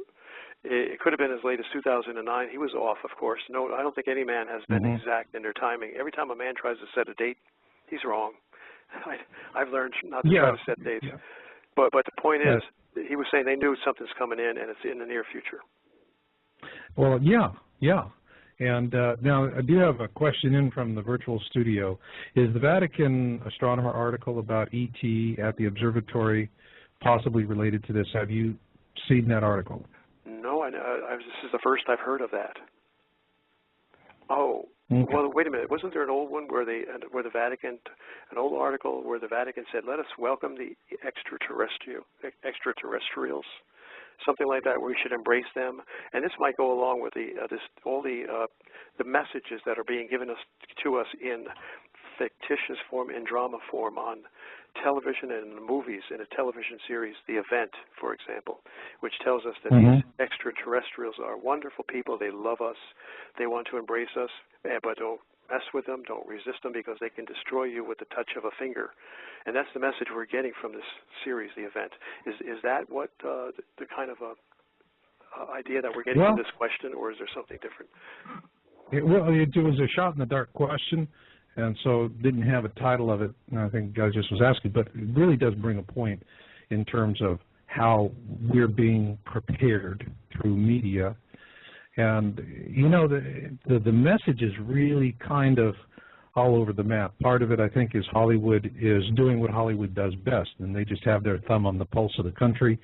it could have been as late as 2009. He was off, of course. No, I don't think any man has been exact in their timing. Every time a man tries to set a date, he's wrong. I've learned not to try to set dates. Yeah. But the point is, he was saying they knew something's coming in, and it's in the near future. Well, yeah. And now I do have a question in from the virtual studio. Is the Vatican astronomer article about ET at the observatory possibly related to this? Have you seen that article? No, this is the first I've heard of that. Oh, Okay. Well, wait a minute. Wasn't there an old one where the Vatican, an old article where the Vatican said, "Let us welcome the extraterrestrials," something like that, where we should embrace them. And this might go along with all the messages that are being given to us in fictitious form, in drama form, on television and in the movies, in a television series, The Event, for example, which tells us that these extraterrestrials are wonderful people. They love us. They want to embrace us, but don't mess with them. Don't resist them, because they can destroy you with the touch of a finger. And that's the message we're getting from this series, The Event. Is that what the kind of idea that we're getting from this question, or is there something different? It was a shot-in-the-dark question, and so didn't have a title of it, and I think guy just was asking, but it really does bring a point in terms of how we're being prepared through media. And, you know, the message is really kind of all over the map. Part of it, I think, is Hollywood is doing what Hollywood does best, and they just have their thumb on the pulse of the country.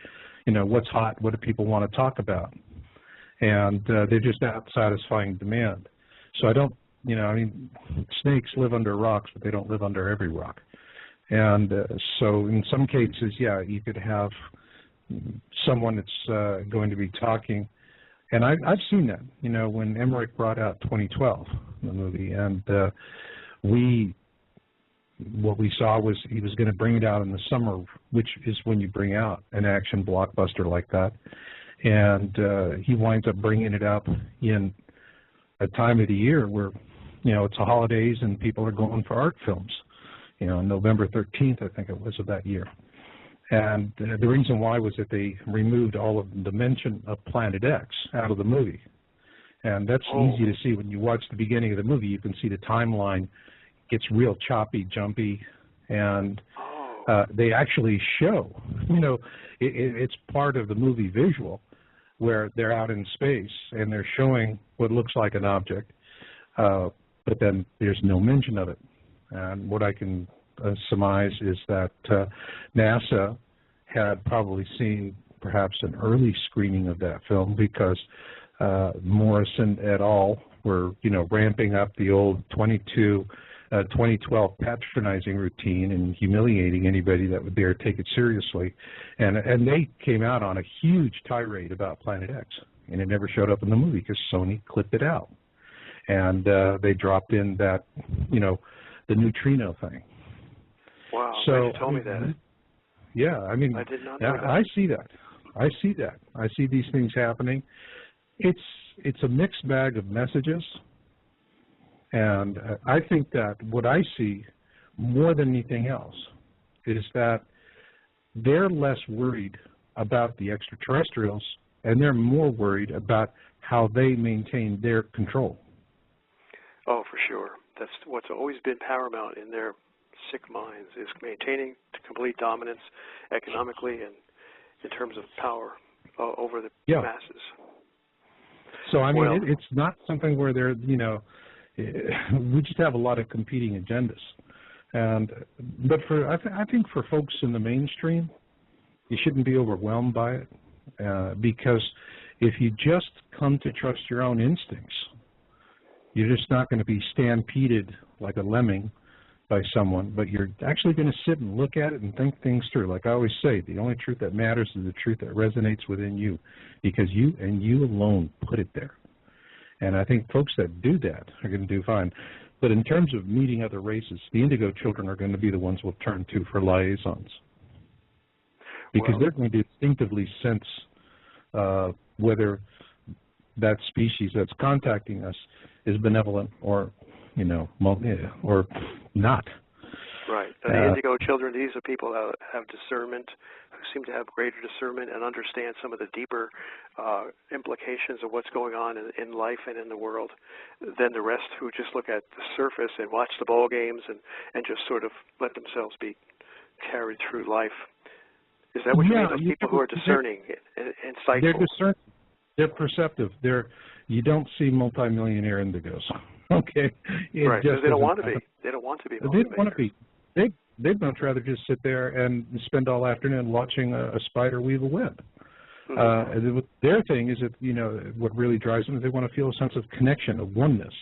You know, what's hot, what do people want to talk about? And they're just out satisfying demand. So I don't, you know, I mean, snakes live under rocks, but they don't live under every rock. And so in some cases, yeah, you could have someone that's going to be talking. And I've seen that, you know, when Emmerich brought out 2012, the movie, and what we saw was he was going to bring it out in the summer, which is when you bring out an action blockbuster like that. And he winds up bringing it up in a time of the year where, you know, it's the holidays and people are going for art films, you know, November 13th, I think it was, of that year. And the reason why was that they removed all of the mention of Planet X out of the movie. And that's easy to see when you watch the beginning of the movie. You can see the timeline gets real choppy, jumpy, and they actually show, you know, it's part of the movie visual where they're out in space and they're showing what looks like an object, but then there's no mention of it. And what I can surmise is that NASA had probably seen perhaps an early screening of that film, because Morrison et al. Were, you know, ramping up the old 2012 patronizing routine and humiliating anybody that would dare take it seriously. And they came out on a huge tirade about Planet X, and it never showed up in the movie because Sony clipped it out. And they dropped in that, you know, the neutrino thing. Wow, so, you told me that. Yeah, I mean, I did not know that. I see that. I see these things happening. It's a mixed bag of messages, and I think that what I see more than anything else is that they're less worried about the extraterrestrials, and they're more worried about how they maintain their control. Oh, for sure. That's what's always been paramount in their sick minds, is maintaining complete dominance economically and in terms of power over the masses. So, I mean, it's not something where they're, you know, we just have a lot of competing agendas. But I think for folks in the mainstream, you shouldn't be overwhelmed by it, because if you just come to trust your own instincts, you're just not going to be stampeded like a lemming by someone, but you're actually going to sit and look at it and think things through. Like I always say, the only truth that matters is the truth that resonates within you, because you and you alone put it there. And I think folks that do that are going to do fine. But in terms of meeting other races, the indigo children are going to be the ones we'll turn to for liaisons, because they're going to instinctively sense whether that species that's contacting us is benevolent or, you know, or not. Right. And the indigo children, these are people that have discernment, who seem to have greater discernment and understand some of the deeper implications of what's going on in life and in the world than the rest, who just look at the surface and watch the ball games and just sort of let themselves be carried through life. Is that what you mean? Those people who are discerning and insightful. They're discerning. They're perceptive. You don't see multimillionaire indigos. Okay. Right, because they don't want to be. They don't want to be. They don't want to be. They'd much rather just sit there and spend all afternoon watching a spider weave a web. Their thing is that, you know, what really drives them is they want to feel a sense of connection, of oneness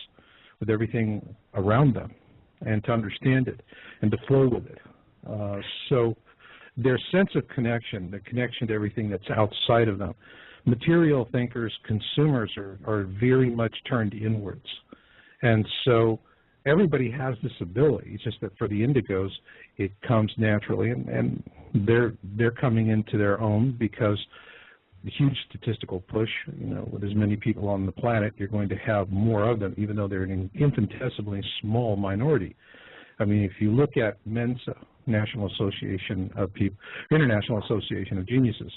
with everything around them and to understand it and to flow with it. So their sense of connection, the connection to everything that's outside of them. Material thinkers, consumers are very much turned inwards. And so everybody has this ability. It's just that for the indigos, it comes naturally, and they're coming into their own because the huge statistical push, with as many people on the planet, you're going to have more of them, even though they're an infinitesimally small minority. I mean, if you look at Mensa, International Association of Geniuses,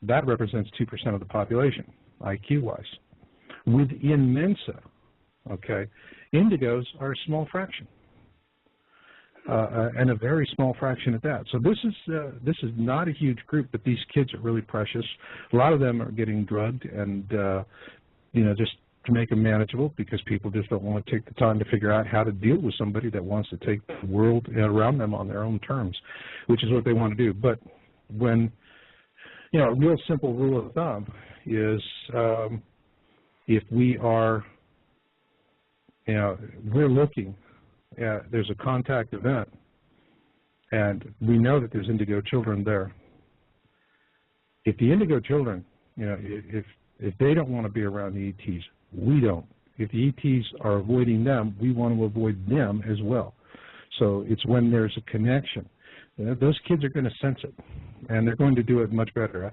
that represents 2% of the population, IQ-wise. Within Mensa, okay, indigos are a small fraction, and a very small fraction at that. So this is not a huge group, but these kids are really precious. A lot of them are getting drugged, and just to make them manageable, because people just don't want to take the time to figure out how to deal with somebody that wants to take the world around them on their own terms, which is what they want to do. But when, a real simple rule of thumb is if we are, we're looking at, there's a contact event, and we know that there's indigo children there. If the indigo children, if they don't want to be around the ETs, we don't. If the ETs are avoiding them, we want to avoid them as well. So it's when there's a connection. Those kids are going to sense it, and they're going to do it much better.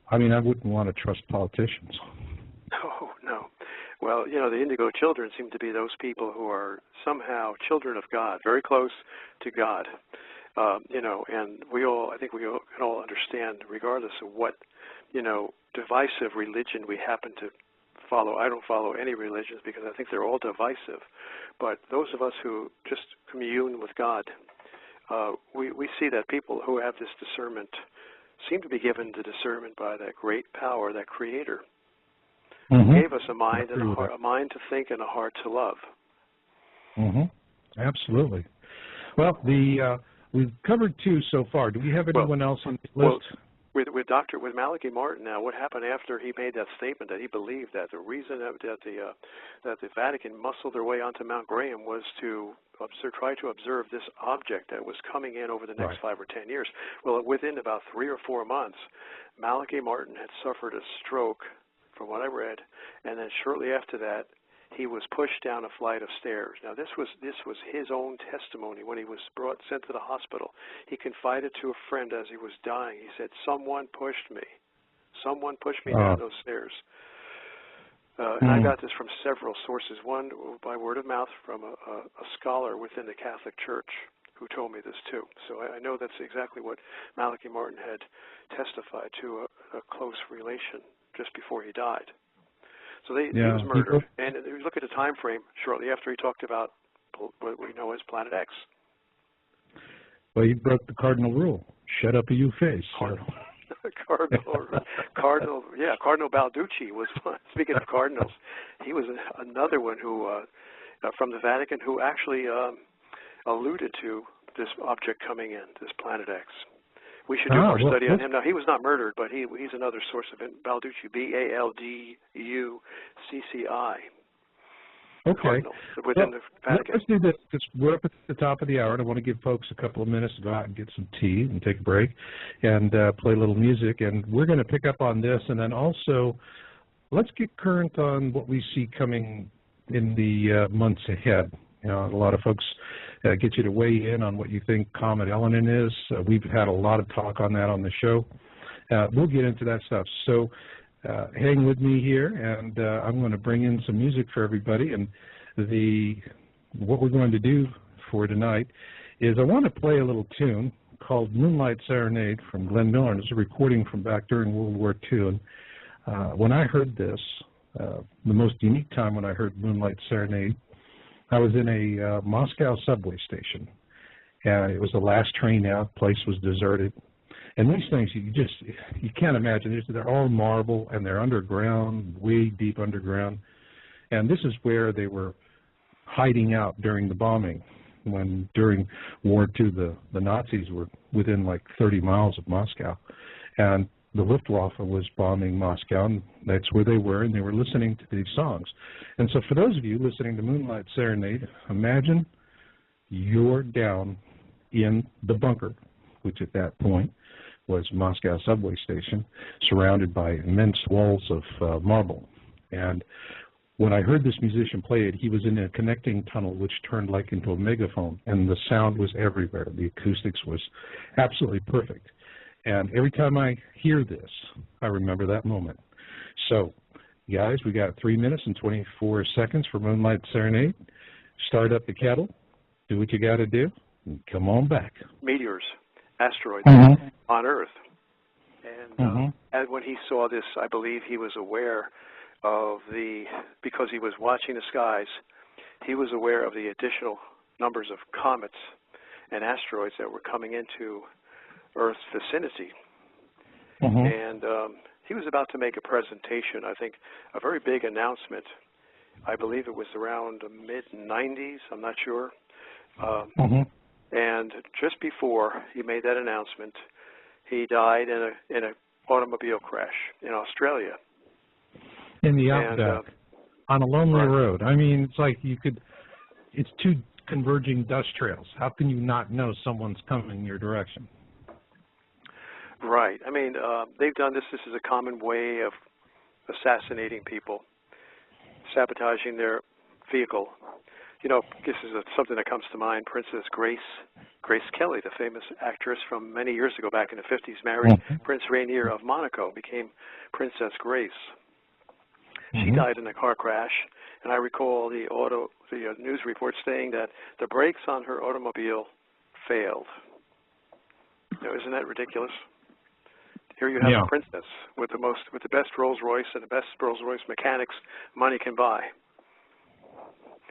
I mean, I wouldn't want to trust politicians. Oh, no. Well, the indigo children seem to be those people who are somehow children of God, very close to God. And I think we can all understand, regardless of what, divisive religion we happen to follow. I don't follow any religions because I think they're all divisive. But those of us who just commune with God, we see that people who have this discernment seem to be given the discernment by that great power, that Creator. Mm-hmm. He gave us a mind and a mind to think and a heart to love. Mm-hmm. Absolutely. Well, we've covered 2 so far. Do we have anyone else on the list? With Malachi Martin now, what happened after he made that statement that he believed that the reason that the Vatican muscled their way onto Mount Graham was to try to observe this object that was coming in over the next 5 or 10 years. Well, within about 3 or 4 months, Malachi Martin had suffered a stroke, from what I read, and then shortly after that, he was pushed down a flight of stairs. Now, this was his own testimony when he was sent to the hospital. He confided to a friend as he was dying. He said, "Someone pushed me. Someone pushed me down those stairs." And I got this from several sources. One by word of mouth from a scholar within the Catholic Church who told me this too. So I know that's exactly what Malachi Martin had testified to, a close relation just before he died. So he was murdered. And if you look at the time frame, shortly after he talked about what we know as Planet X. Well, you broke the cardinal rule. Shut up or you face. Cardinal Balducci was one. Speaking of cardinals, he was another one who, from the Vatican, who actually alluded to this object coming in, this Planet X. We should do more study on him. Now, he was not murdered, but he's another source of it. Balducci, Balducci. Okay. Within the Vatican. Let's do this, because we're up at the top of the hour, and I want to give folks a couple of minutes to go out and get some tea and take a break and play a little music. And we're going to pick up on this, and then also let's get current on what we see coming in the months ahead. A lot of folks get you to weigh in on what you think Comet Elenin is. We've had a lot of talk on that on the show. We'll get into that stuff. So hang with me here, and I'm going to bring in some music for everybody. And what we're going to do for tonight is I want to play a little tune called Moonlight Serenade from Glenn Miller. And it's a recording from back during World War II. And when I heard this, the most unique time when I heard Moonlight Serenade, I was in a Moscow subway station, and it was the last train out. The place was deserted. And these things, you can't imagine. They're all marble, and they're underground, way deep underground. And this is where they were hiding out during the bombing. When during War II, the Nazis were within like 30 miles of Moscow. And the Luftwaffe was bombing Moscow, and that's where they were, and they were listening to these songs. And so for those of you listening to Moonlight Serenade, imagine you're down in the bunker, which at that point was Moscow subway station, surrounded by immense walls of marble. And when I heard this musician play it, he was in a connecting tunnel which turned like into a megaphone, and the sound was everywhere. The acoustics was absolutely perfect. And every time I hear this, I remember that moment. So, guys, we got 3 minutes and 24 seconds for Moonlight Serenade. Start up the kettle, do what you got to do, and come on back. Meteors, asteroids on Earth. And when he saw this, I believe he was aware of because he was watching the skies, he was aware of the additional numbers of comets and asteroids that were coming into Earth's vicinity. And he was about to make a presentation, I think, a very big announcement. I believe it was around the mid-90s, I'm not sure. And just before he made that announcement, he died in an automobile crash in Australia. In the outback, on a lonely road. I mean, it's like it's two converging dust trails. How can you not know someone's coming in your direction? Right. I mean, they've done this. This is a common way of assassinating people, sabotaging their vehicle. You know, this is something that comes to mind. Princess Grace Kelly, the famous actress from many years ago, back in the 50s, married Prince Rainier of Monaco, became Princess Grace. She died in a car crash, and I recall the news report saying that the brakes on her automobile failed. You know, isn't that ridiculous? Here you have a princess with the best Rolls Royce and the best Rolls Royce mechanics money can buy,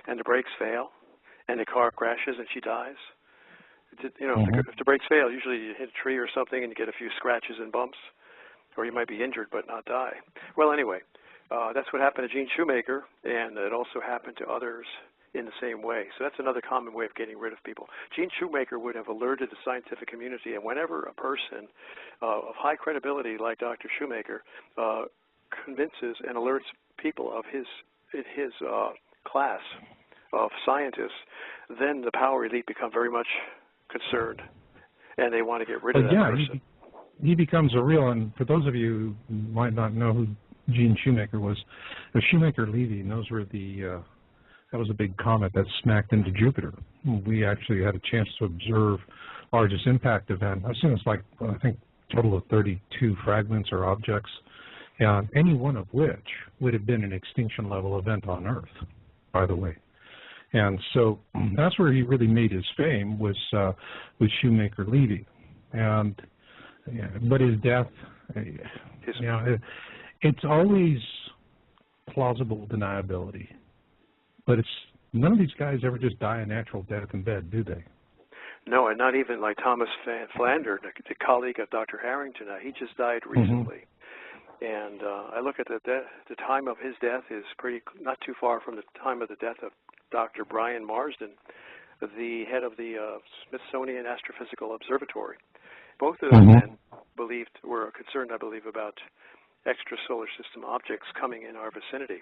and the brakes fail, and the car crashes, and she dies. You know, if the brakes fail, usually you hit a tree or something, and you get a few scratches and bumps, or you might be injured but not die. Well, anyway. That's what happened to Gene Shoemaker, and it also happened to others in the same way. So that's another common way of getting rid of people. Gene Shoemaker would have alerted the scientific community, and whenever a person of high credibility like Dr. Shoemaker convinces and alerts people of his class of scientists, then the power elite become very much concerned, and they want to get rid of that person. He becomes a real, and for those of you who might not know who Gene Shoemaker was, the Shoemaker-Levy, and those were that was a big comet that smacked into Jupiter. We actually had a chance to observe largest impact event. I've seen it's like, I think, a total of 32 fragments or objects, any one of which would have been an extinction level event on Earth, by the way. And so that's where he really made his fame, was with Shoemaker-Levy. And but his death, it's always plausible deniability, but none of these guys ever just die a natural death in bed, do they? No, and not even like Thomas Van Flandern, the colleague of Dr. Harrington. He just died recently, and I look at the time of his death is not too far from the time of the death of Dr. Brian Marsden, the head of the Smithsonian Astrophysical Observatory. Both of those men were concerned, I believe, about extrasolar system objects coming in our vicinity.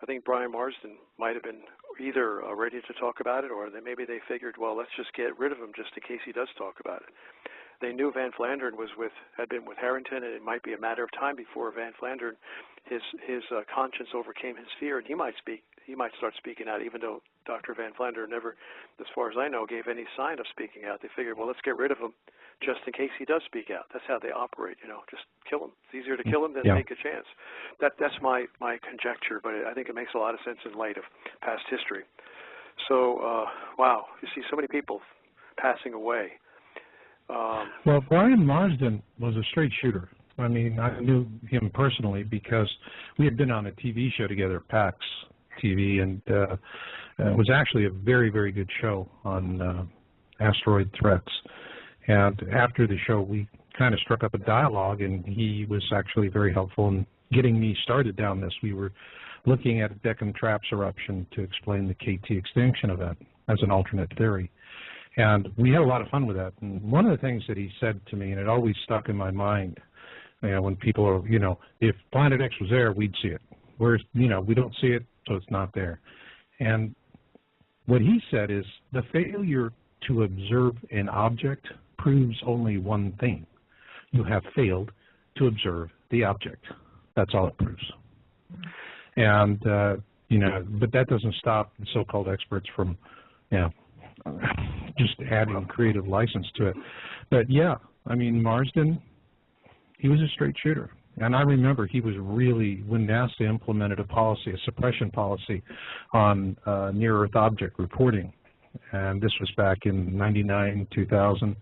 I think Brian Marsden might have been either ready to talk about it, or maybe they figured, well, let's just get rid of him just in case he does talk about it. They knew Van Flandern had been with Harrington, and it might be a matter of time before Van Flandern, his conscience overcame his fear, and he might start speaking out, even though Dr. Van Flandern never, as far as I know, gave any sign of speaking out. They figured, well, let's get rid of him just in case he does speak out. That's how they operate, just kill him. It's easier to kill him than take a chance. That's my conjecture, but I think it makes a lot of sense in light of past history. So, wow, you see so many people passing away. Well, Brian Marsden was a straight shooter. I mean, I knew him personally because we had been on a TV show together, PAX TV, and it was actually a very, very good show on asteroid threats. And after the show, we kind of struck up a dialogue, and he was actually very helpful in getting me started down this. We were looking at a Deccan Traps eruption to explain the KT extinction event as an alternate theory. And we had a lot of fun with that. And one of the things that he said to me, and it always stuck in my mind, You know, when people are, you know, if Planet X was there, we'd see it. Whereas, you know, we don't see it, so it's not there. And what he said is the failure to observe an object proves only one thing. You have failed to observe the object. That's all it proves. And, you know, but that doesn't stop the so-called experts from, you know, just adding creative license to it. But, yeah, I mean, Marsden, he was a straight shooter. And I remember he was really, when NASA implemented a policy, a suppression policy on near-Earth object reporting, and this was back in 99, 2000,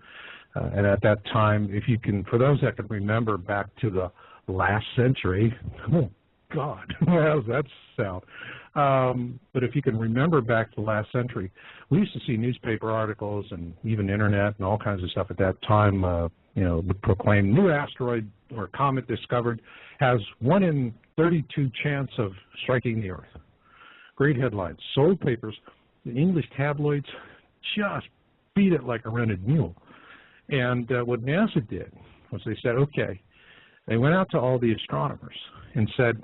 and at that time, if you can, for those that can remember back to the last century, oh, God, how does that sound? But if you can remember back to the last century, we used to see newspaper articles and even internet and all kinds of stuff at that time, you know, would proclaim new asteroid or comet discovered has 1 in 32 chance of striking the Earth. Great headlines. Sold papers. The English tabloids just beat it like a rented mule. And what NASA did was they said, okay, they went out to all the astronomers and said,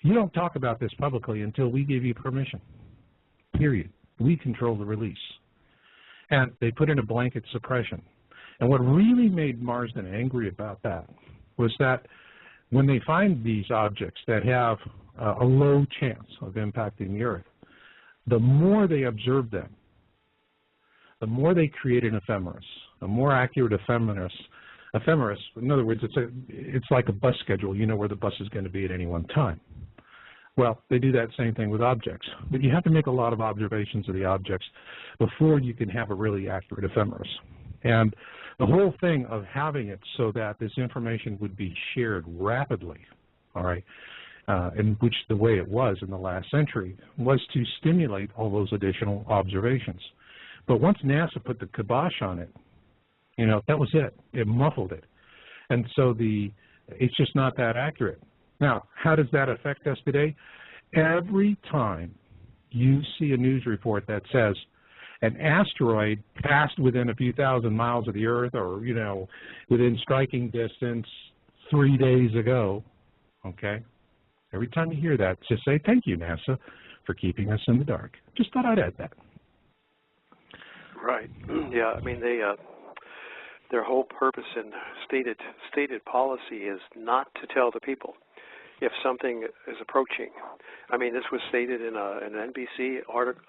you don't talk about this publicly until we give you permission, period. We control the release. And they put in a blanket suppression. And what really made Marsden angry about that was that when they find these objects that have a low chance of impacting the Earth, the more they observe them, the more they create an ephemeris, a more accurate ephemeris. In other words, it's like a bus schedule. You know where the bus is going to be at any one time. Well, they do that same thing with objects. But you have to make a lot of observations of the objects before you can have a really accurate ephemeris. And the whole thing of having it so that this information would be shared rapidly, all right, in which the way it was in the last century, was to stimulate all those additional observations. But once NASA put the kibosh on it, you know, that was it. It muffled it. And so it's just not that accurate. Now, how does that affect us today? Every time you see a news report that says an asteroid passed within a few thousand miles of the Earth or, you know, within striking distance 3 days ago, okay? Every time you hear that, just say, thank you, NASA, for keeping us in the dark. Just thought I'd add that. Right. Yeah, I mean, their whole purpose and stated policy is not to tell the people if something is approaching. I mean, this was stated in an NBC article.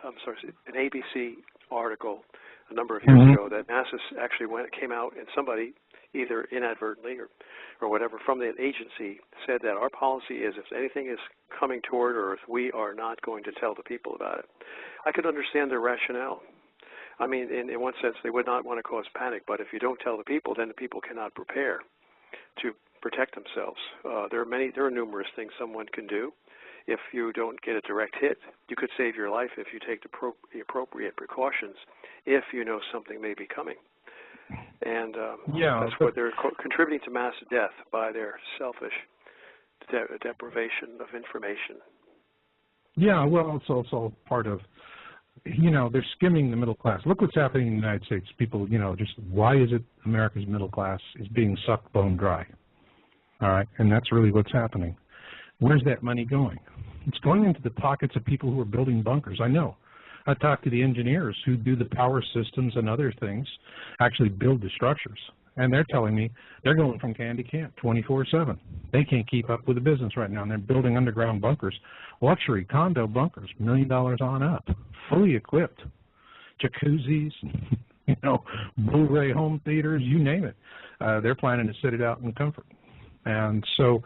An ABC article a number of years ago that NASA actually came out and somebody, either inadvertently or whatever, from the agency said that our policy is if anything is coming toward Earth, we are not going to tell the people about it. I could understand their rationale. I mean, in one sense, they would not want to cause panic, but if you don't tell the people, then the people cannot prepare to protect themselves. There are numerous things someone can do. If you don't get a direct hit, you could save your life if you take the appropriate precautions if you know something may be coming. And that's what they're contributing to mass death by their selfish deprivation of information. Yeah, well, it's also part of, you know, they're skimming the middle class. Look what's happening in the United States. People, you know, just why is it America's middle class is being sucked bone dry? All right, and that's really what's happening. Where's that money going? It's going into the pockets of people who are building bunkers. I know. I talked to the engineers who do the power systems and other things, actually build the structures, and they're telling me they're going from can to can 24/7. They can't keep up with the business right now, and they're building underground bunkers, luxury condo bunkers, $1 million on up, fully equipped, jacuzzis, you know, Blu-ray home theaters, you name it. They're planning to sit it out in comfort. And so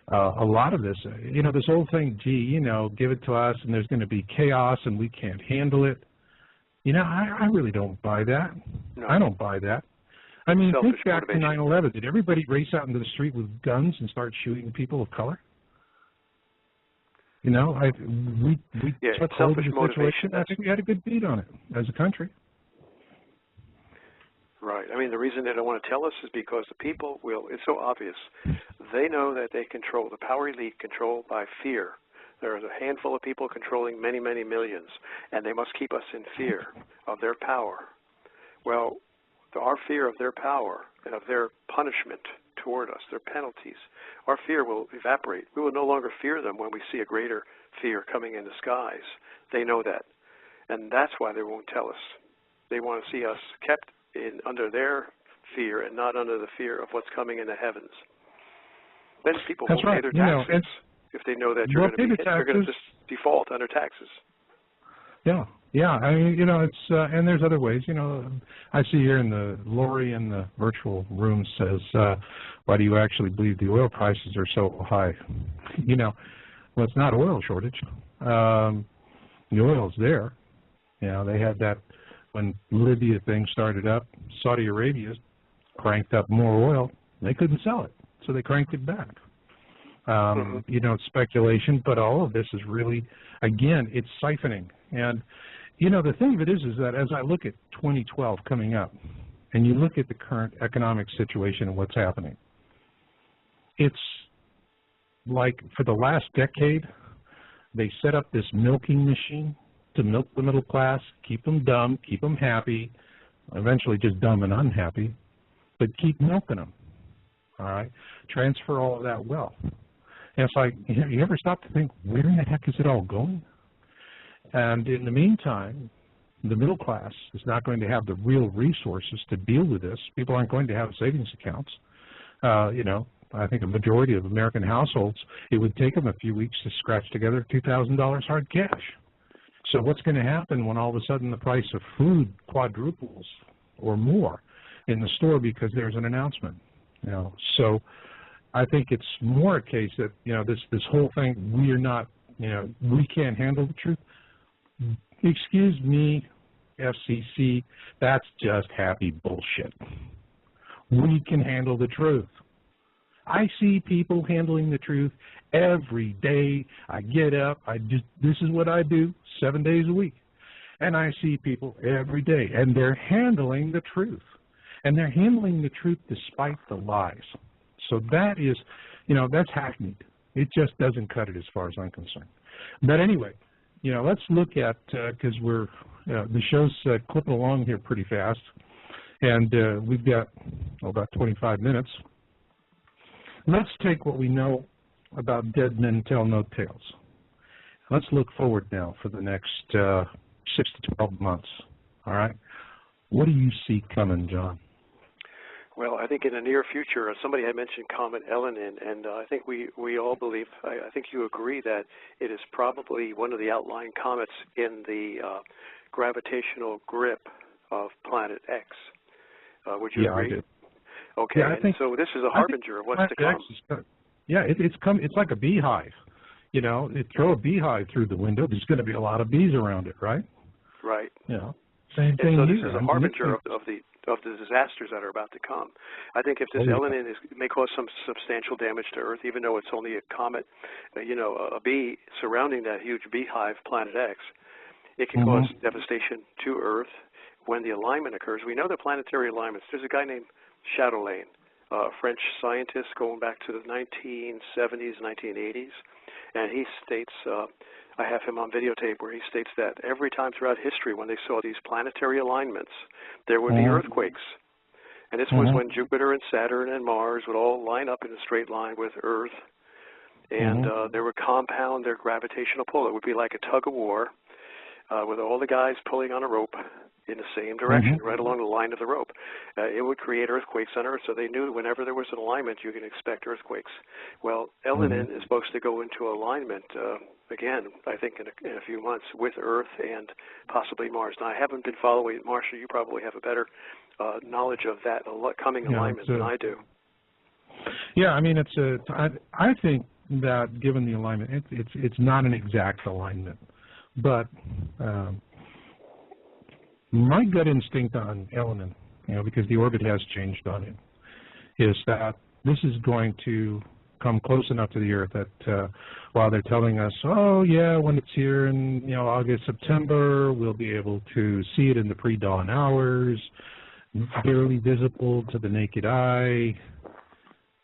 a lot of this, you know, this whole thing, gee, you know, give it to us and there's going to be chaos and we can't handle it. You know, I really don't buy that. No. I don't buy that. I mean, think back to 9/11. Did everybody race out into the street with guns and start shooting people of color? You know, we took hold of the situation. I think we had a good beat on it as a country. Right. I mean, the reason they don't want to tell us is because the people will, it's so obvious. They know that they control, the power elite controlled by fear. There is a handful of people controlling many, many millions, and they must keep us in fear of their power. Well, our fear of their power and of their punishment toward us. They're penalties. Our fear will evaporate. We will no longer fear them when we see a greater fear coming in the skies. They know that. And that's why they won't tell us. They want to see us kept under their fear and not under the fear of what's coming in the heavens. Then people won't pay their taxes if they know that you're going to be hit. They're going to just default under taxes. Yeah, yeah. I mean, you know, it's and there's other ways. You know, I see here in the Lori in the virtual room says, "Why do you actually believe the oil prices are so high?" You know, well, it's not oil shortage. The oil's there. You know, they had that when Libya thing started up. Saudi Arabia cranked up more oil. They couldn't sell it, so they cranked it back. You know, it's speculation, but all of this is really, again, it's siphoning. And, you know, the thing of it is that as I look at 2012 coming up, and you look at the current economic situation and what's happening, it's like for the last decade, they set up this milking machine to milk the middle class, keep them dumb, keep them happy, eventually just dumb and unhappy, but keep milking them, all right? Transfer all of that wealth. And it's like, you ever stop to think, where in the heck is it all going? And in the meantime, the middle class is not going to have the real resources to deal with this. People aren't going to have savings accounts. You know, I think a majority of American households, it would take them a few weeks to scratch together $2,000 hard cash. So what's going to happen when all of a sudden the price of food quadruples or more in the store because there's an announcement? You know, so I think it's more a case that, you know, this whole thing, we're not, you know, we can't handle the truth. Excuse me, FCC, that's just happy bullshit. We can handle the truth. I see people handling the truth every day. I get up, this is what I do 7 days a week. And I see people every day, and they're handling the truth. And they're handling the truth despite the lies. So that is, you know, that's hackneyed. It just doesn't cut it as far as I'm concerned. But anyway, you know, let's look at, because we're, the show's clipping along here pretty fast, and we've got about 25 minutes. Let's take what we know about dead men tell no tales. Let's look forward now for the next 6 to 12 months, all right? What do you see coming, John? Well, I think in the near future, somebody had mentioned Comet Elenin, and I think we all believe, I think you agree that it is probably one of the outlying comets in the gravitational grip of Planet X. Would you agree? I do. Okay, yeah, and so this is a harbinger of what's to come. Yeah, it's like a beehive. You know, throw a beehive through the window, there's going to be a lot of bees around it, right? Right. You know, same thing so here. this is a harbinger of the disasters that are about to come. I think if this Elenin may cause some substantial damage to Earth, even though it's only a comet, you know, a bee surrounding that huge beehive, Planet X, it can cause devastation to Earth when the alignment occurs. We know the planetary alignments. There's a guy named Chatelain, a French scientist going back to the 1970s, 1980s, and he states, I have him on videotape where he states that every time throughout history when they saw these planetary alignments, there would be earthquakes. And this was when Jupiter and Saturn and Mars would all line up in a straight line with Earth, and they would compound their gravitational pull. It would be like a tug of war with all the guys pulling on a rope in the same direction, right along the line of the rope. It would create earthquakes on Earth, so they knew whenever there was an alignment, you can expect earthquakes. Well, Elenin is supposed to go into alignment, again, I think in a few months, with Earth and possibly Mars. Now, I haven't been following it. Marcia, you probably have a better knowledge of that coming alignment than I do. Yeah, I mean, I think that given the alignment, it's not an exact alignment, but my gut instinct on Elenin, you know, because the orbit has changed on it, is that this is going to come close enough to the Earth that while they're telling us, oh yeah, when it's here in, you know, August, September, we'll be able to see it in the pre-dawn hours, barely visible to the naked eye.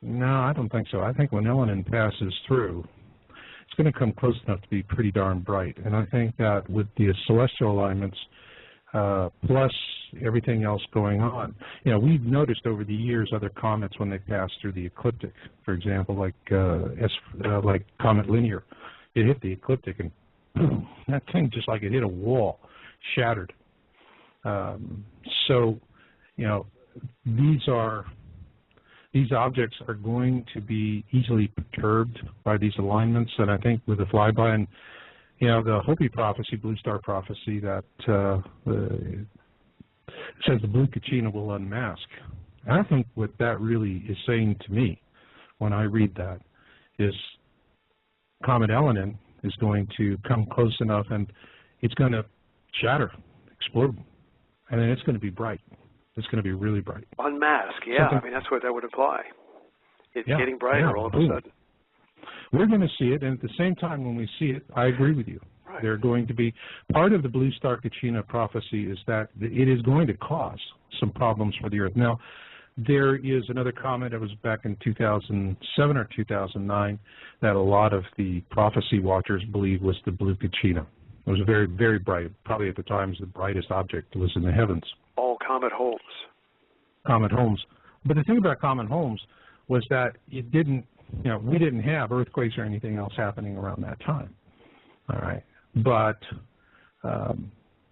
No, I don't think so. I think when Elenin passes through, it's going to come close enough to be pretty darn bright. And I think that with the celestial alignments, plus everything else going on. You know, we've noticed over the years other comets when they pass through the ecliptic, for example, like Comet Linear. It hit the ecliptic and boom, that thing just like it hit a wall, shattered. So, you know, these objects are going to be easily perturbed by these alignments, and I think with the flyby and, you know, the Hopi prophecy, Blue Star prophecy, that says the blue Kachina will unmask. I think what that really is saying to me when I read that is Comet Elenin is going to come close enough and it's going to shatter, explode, and then it's going to be bright. It's going to be really bright. Unmask, yeah. I mean, that's what that would imply. It's getting brighter all of a sudden. We're going to see it, and at the same time when we see it, I agree with you. Right. They're going to be, part of the Blue Star Kachina prophecy is that it is going to cause some problems for the Earth. Now, there is another comet that was back in 2007 or 2009 that a lot of the prophecy watchers believe was the blue Kachina. It was very, very bright. Probably at the time the brightest object was in the heavens. All Comet Holmes. Comet Holmes. But the thing about Comet Holmes was that it didn't, you know, we didn't have earthquakes or anything else happening around that time. All right. But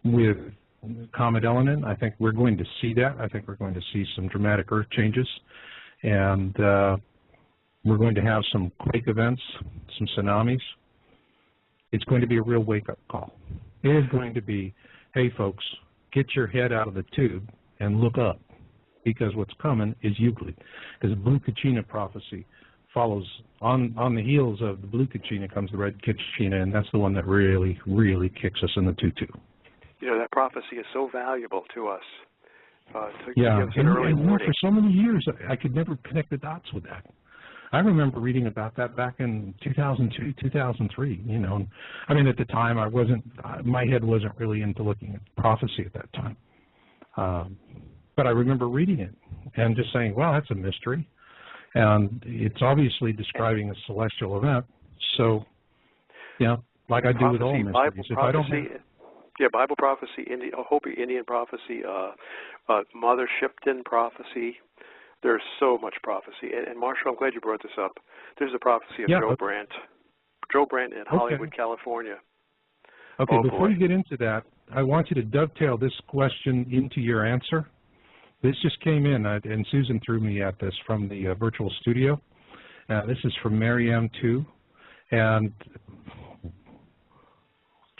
with Comet Elenin, I think we're going to see that. I think we're going to see some dramatic earth changes. And we're going to have some quake events, some tsunamis. It's going to be a real wake-up call. It is going to be, hey, folks, get your head out of the tube and look up, because what's coming is Euclid. Because the blue Kachina prophecy follows on the heels of the blue Kachina comes the red Kachina, and that's the one that really, really kicks us in the tutu. You know, that prophecy is so valuable to us. To give us an early warning. For so many years, I could never connect the dots with that. I remember reading about that back in 2002, 2003, you know. I mean, at the time, my head wasn't really into looking at prophecy at that time. But I remember reading it and just saying, well, that's a mystery. And it's obviously describing a celestial event. So, you know, like I do with all mysteries. Bible prophecy, Bible prophecy, Hopi Indian prophecy, Mother Shipton prophecy. There's so much prophecy. And Marshall, I'm glad you brought this up. There's a prophecy of Joe Brandt. Joe Brandt in Hollywood, California. Okay, before you get into that, I want you to dovetail this question into your answer. This just came in, and Susan threw me at this from the virtual studio. This is from Mary M. 2, and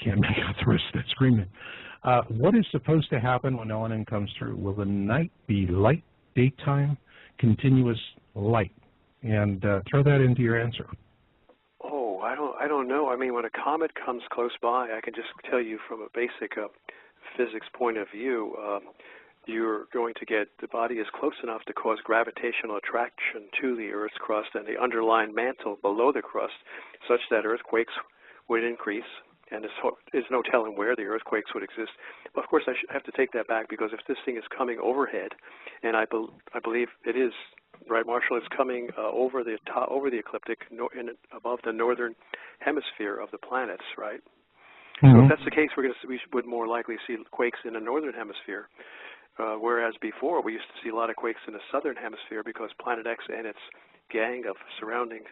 can't make out the rest of that screaming. What is supposed to happen when Elenin comes through? Will the night be light, daytime, continuous light? And throw that into your answer. Oh, I don't know. I mean, when a comet comes close by, I can just tell you from a basic physics point of view, you're going to get, the body is close enough to cause gravitational attraction to the Earth's crust and the underlying mantle below the crust, such that earthquakes would increase. And there's no telling where the earthquakes would exist. But of course, I have to take that back, because if this thing is coming overhead, and I believe it is, right, Marshall, it's coming over the ecliptic, above the northern hemisphere of the planets, right? So if that's the case, we would more likely see quakes in the northern hemisphere, whereas before we used to see a lot of quakes in the southern hemisphere, because Planet X and its gang of surrounding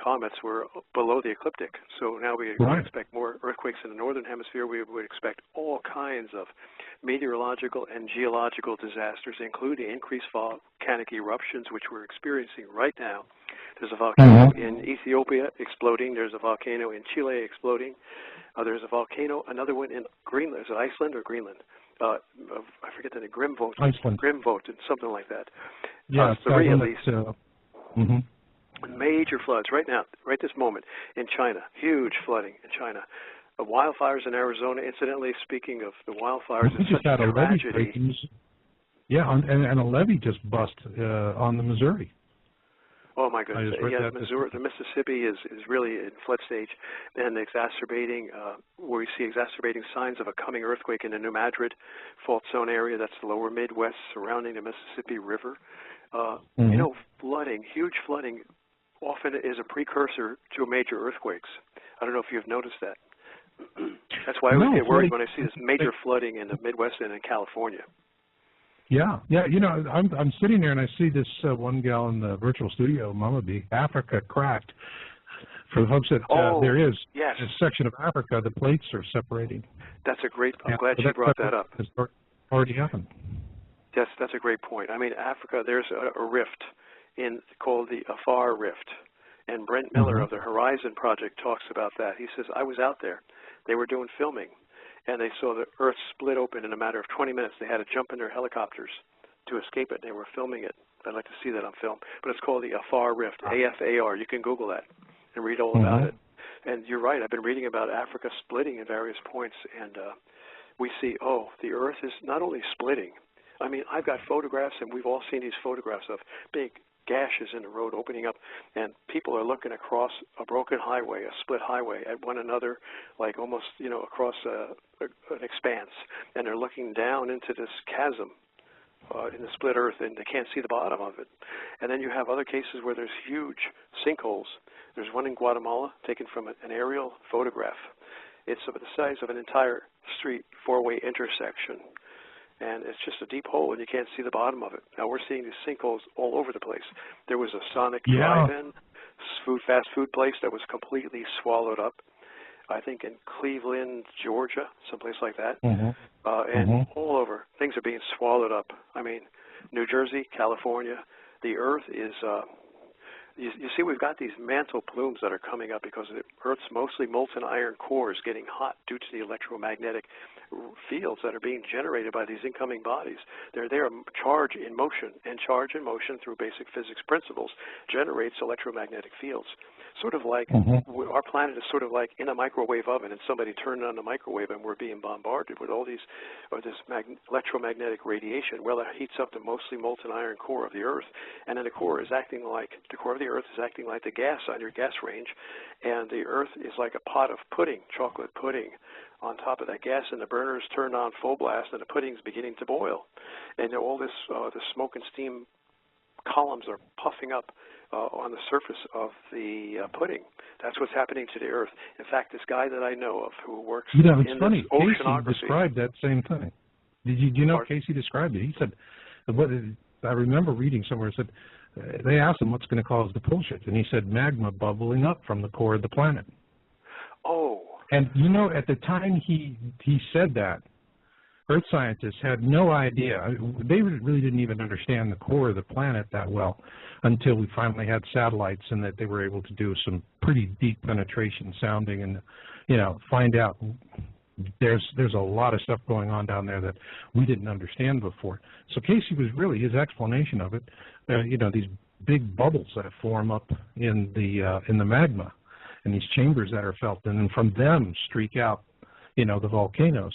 comets were below the ecliptic. So now we expect more earthquakes in the northern hemisphere. We would expect all kinds of meteorological and geological disasters, including increased volcanic eruptions, which we're experiencing right now. There's a volcano in Ethiopia exploding. There's a volcano in Chile exploding. There's a volcano, another one in Greenland. Is it Iceland or Greenland? I forget the name. Grimvolt. Iceland. Grimvolt, and something like that. Yeah, three at least. Major floods right now, right this moment in China. Huge flooding in China. Wildfires in Arizona. Incidentally, speaking of the wildfires, it's such a tragedy. And a levee just bust on the Missouri. Oh my goodness! Yeah, Missouri, the Mississippi is really in flood stage, and exacerbating. Where we see exacerbating signs of a coming earthquake in the New Madrid fault zone area. That's the lower Midwest surrounding the Mississippi River. You know, flooding, huge flooding, often is a precursor to major earthquakes. I don't know if you've noticed that. That's why I always No, get worried when I see this major flooding in the Midwest and in California. Yeah. You know, I'm sitting there and I see this one gal in the virtual studio, Mama B, Africa cracked. For the folks that there is yes. a section of Africa, the plates are separating. That's a great. I'm glad you brought that up. It's already happened. Yes, that's a great point. I mean, Africa, there's a rift called the Afar Rift, and Brent Miller of the Horizon Project talks about that. He says, I was out there. They were doing filming, and they saw the Earth split open in a matter of 20 minutes. They had to jump in their helicopters to escape it. They were filming it. I'd like to see that on film. But it's called the Afar Rift, AFAR. You can Google that and read all about it. And you're right. I've been reading about Africa splitting at various points, and we see, the Earth is not only splitting. I mean, I've got photographs, and we've all seen these photographs of big gashes in the road opening up, and people are looking across a broken highway, a split highway, at one another, like almost, across an expanse, and they're looking down into this chasm in the split Earth, and they can't see the bottom of it. And then you have other cases where there's huge sinkholes. There's one in Guatemala taken from an aerial photograph. It's of the size of an entire street, four-way intersection. And it's just a deep hole, and you can't see the bottom of it. Now, we're seeing these sinkholes all over the place. There was a Sonic drive-in, fast food place that was completely swallowed up, I think in Cleveland, Georgia, someplace like that. And all over, things are being swallowed up. I mean, New Jersey, California, the Earth is... You see, we've got these mantle plumes that are coming up because the Earth's mostly molten iron core is getting hot due to the electromagnetic fields that are being generated by these incoming bodies. They're there, charge in motion, and charge in motion through basic physics principles generates electromagnetic fields. Sort of like our planet is sort of like in a microwave oven, and somebody turned on the microwave, and we're being bombarded with all these, this electromagnetic radiation. Well, it heats up the mostly molten iron core of the Earth, and then the core of the Earth is acting like the gas on your gas range, and the Earth is like a pot of pudding, chocolate pudding, on top of that gas, and the burner's turned on full blast, and the pudding's beginning to boil, and all this the smoke and steam columns are puffing up on the surface of the pudding. That's what's happening to the Earth. In fact, this guy that I know of who works in it's funny. this oceanography. Casey described that same thing. Do you know Casey described it? He said, I remember reading somewhere, it said, they asked him what's going to cause the pull shift, and he said magma bubbling up from the core of the planet. Oh. And, at the time he said that, Earth scientists had no idea. They really didn't even understand the core of the planet that well until we finally had satellites and that they were able to do some pretty deep penetration sounding and, find out there's a lot of stuff going on down there that we didn't understand before. So Casey was really, his explanation of it, these big bubbles that form up in the magma and these chambers that are felt, and then from them streak out, the volcanoes.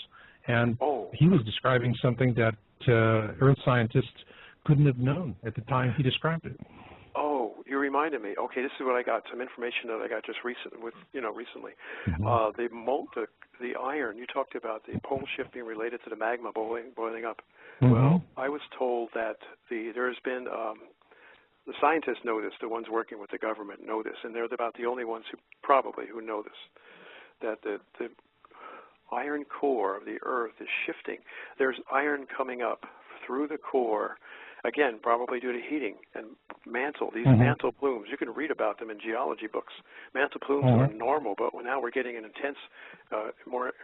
And he was describing something that Earth scientists couldn't have known at the time he described it. Oh, you reminded me. Okay, this is what I got. Some information that I got just recently. The iron. You talked about the pole shift being related to the magma boiling up. Well, I was told that there's been the scientists know this. The ones working with the government know this, and they're about the only ones who know this. That the iron core of the Earth is shifting. There's iron coming up through the core, again, probably due to heating and these mantle plumes. You can read about them in geology books. Mantle plumes are normal, but now we're getting an intense,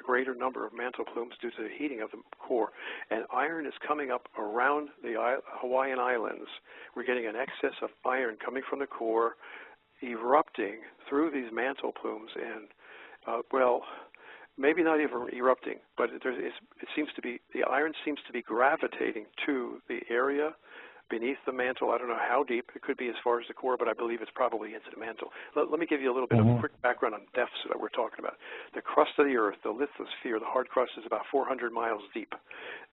greater number of mantle plumes due to the heating of the core. And iron is coming up around the Hawaiian Islands. We're getting an excess of iron coming from the core, erupting through these mantle plumes, and, maybe not even erupting, but it seems to be, the iron seems to be gravitating to the area beneath the mantle. I don't know how deep. It could be as far as the core, but I believe it's probably into the mantle. Let me give you a little bit of a quick background on depths that we're talking about. The crust of the Earth, the lithosphere, the hard crust, is about 400 miles deep.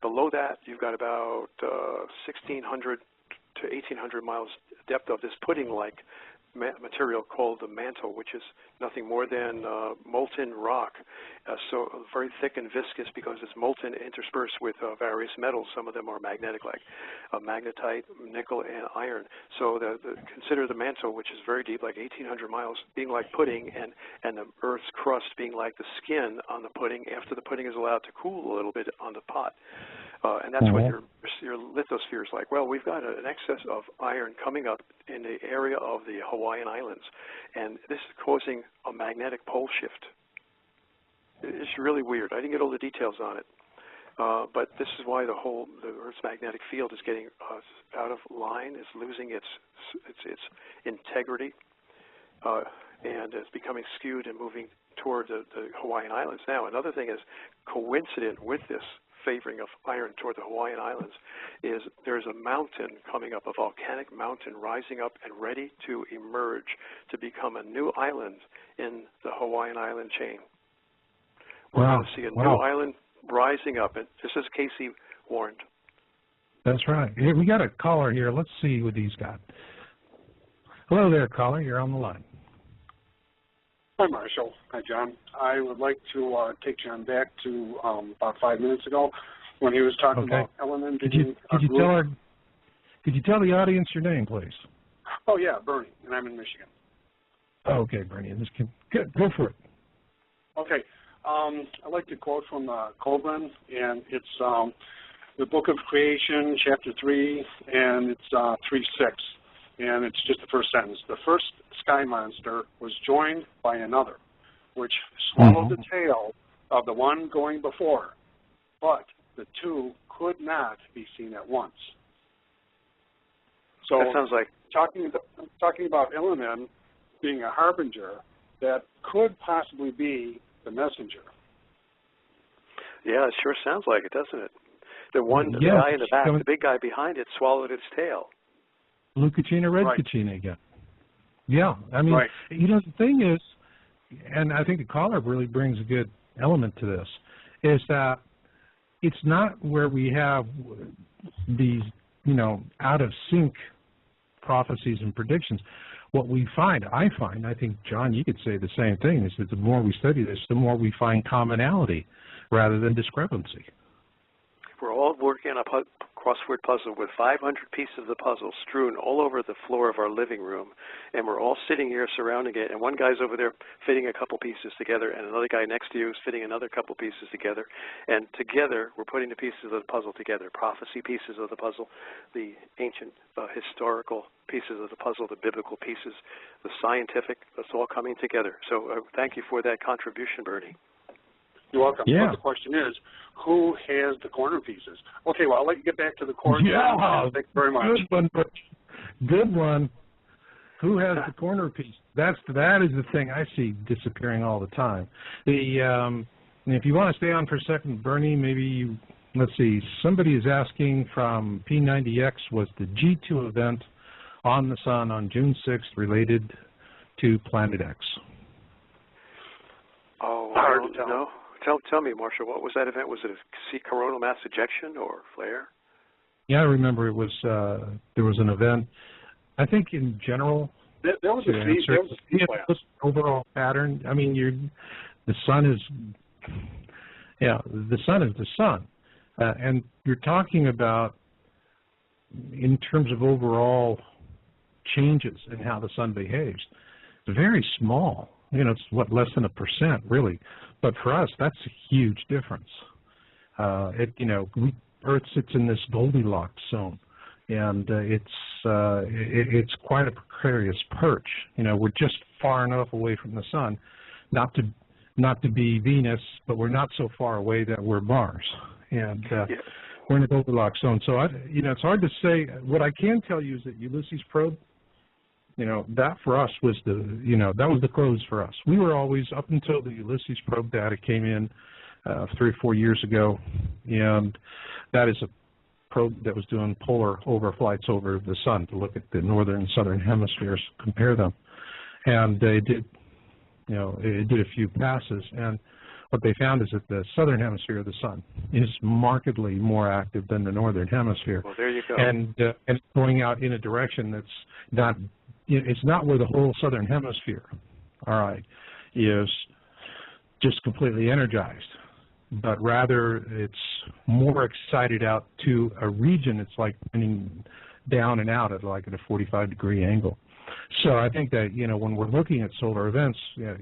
Below that, you've got about 1,600 to 1,800 miles depth of this pudding-like material called the mantle, which is nothing more than molten rock, so very thick and viscous because it's molten interspersed with various metals. Some of them are magnetic, like magnetite, nickel, and iron. So consider the mantle, which is very deep, like 1,800 miles, being like pudding, and the Earth's crust being like the skin on the pudding after the pudding is allowed to cool a little bit on the pot. And that's what your lithosphere is like. Well, we've got an excess of iron coming up in the area of the Hawaiian Islands, and this is causing a magnetic pole shift. It's really weird. I didn't get all the details on it, but this is why the Earth's magnetic field is getting out of line, is losing its integrity, and is becoming skewed and moving toward the Hawaiian Islands. Now, another thing is coincident with this favoring of iron toward the Hawaiian Islands is there's a mountain coming up, a volcanic mountain rising up and ready to emerge to become a new island in the Hawaiian Island chain. We're going to see a new island rising up, and just as Casey warned. That's right. Here, we got a caller here. Let's see what he's got. Hello there, caller. You're on the line. Hi, Marshall. Hi, John. I would like to take John back to about 5 minutes ago when he was talking about element. Could you tell the audience your name, please? Oh, yeah, Bernie, and I'm in Michigan. Okay, Bernie. Good. Go for it. Okay. I'd like to quote from Colburn, and it's the Book of Creation, Chapter 3, and it's 3:6. And it's just the first sentence. The first sky monster was joined by another, which swallowed the tail of the one going before, but the two could not be seen at once. So that sounds like talking about Elohim being a harbinger, that could possibly be the messenger. Yeah, it sure sounds like it, doesn't it? The guy in the back, the big guy behind it, swallowed its tail. Blue Kachina, red Kachina again. Yeah, I mean, you know, the thing is, and I think the caller really brings a good element to this, is that it's not where we have these, you know, out of sync prophecies and predictions. What we find, I think, John, you could say the same thing, is that the more we study this, the more we find commonality rather than discrepancy. We're all working on a crossword puzzle with 500 pieces of the puzzle strewn all over the floor of our living room, and we're all sitting here surrounding it, and one guy's over there fitting a couple pieces together, and another guy next to you is fitting another couple pieces together, and together we're putting the pieces of the puzzle together, prophecy pieces of the puzzle, the ancient historical pieces of the puzzle, the biblical pieces, the scientific, it's all coming together. So thank you for that contribution, Bernie. You're welcome. Yeah. But the question is, who has the corner pieces? Okay, well, I'll let you get back to the core. Yeah, thanks very much. Good one. Who has the corner piece? That is the thing I see disappearing all the time. If you want to stay on for a second, Bernie, maybe let's see. Somebody is asking from P90X, was the G2 event on the sun on June 6th related to Planet X? Oh, I don't know. Tell me, Marshall, what was that event? Was it a coronal mass ejection or flare? Yeah, I remember it was. There was an event. I think in general. There was a flare. Overall pattern. I mean, the sun is. Yeah, the sun is the sun, and you're talking about in terms of overall changes in how the sun behaves. It's very small. You know, it's less than 1%, really. But for us, that's a huge difference. Earth sits in this Goldilocks zone, and it's quite a precarious perch. You know, we're just far enough away from the sun, not to be Venus, but we're not so far away that we're Mars, and we're in the Goldilocks zone. So it's hard to say. What I can tell you is that Ulysses probe. You know, that for us was that was the close for us. We were always, up until the Ulysses probe data came in 3 or 4 years ago, and that is a probe that was doing polar overflights over the sun to look at the northern and southern hemispheres, compare them. And it did a few passes, and what they found is that the southern hemisphere of the sun is markedly more active than the northern hemisphere. Well, there you go. And it's going out in a direction that's not it's not where the whole southern hemisphere, all right, is just completely energized, but rather it's more excited out to a region. It's like pointing down and out at like at a 45-degree angle. So I think that, you know, when we're looking at solar events, yeah,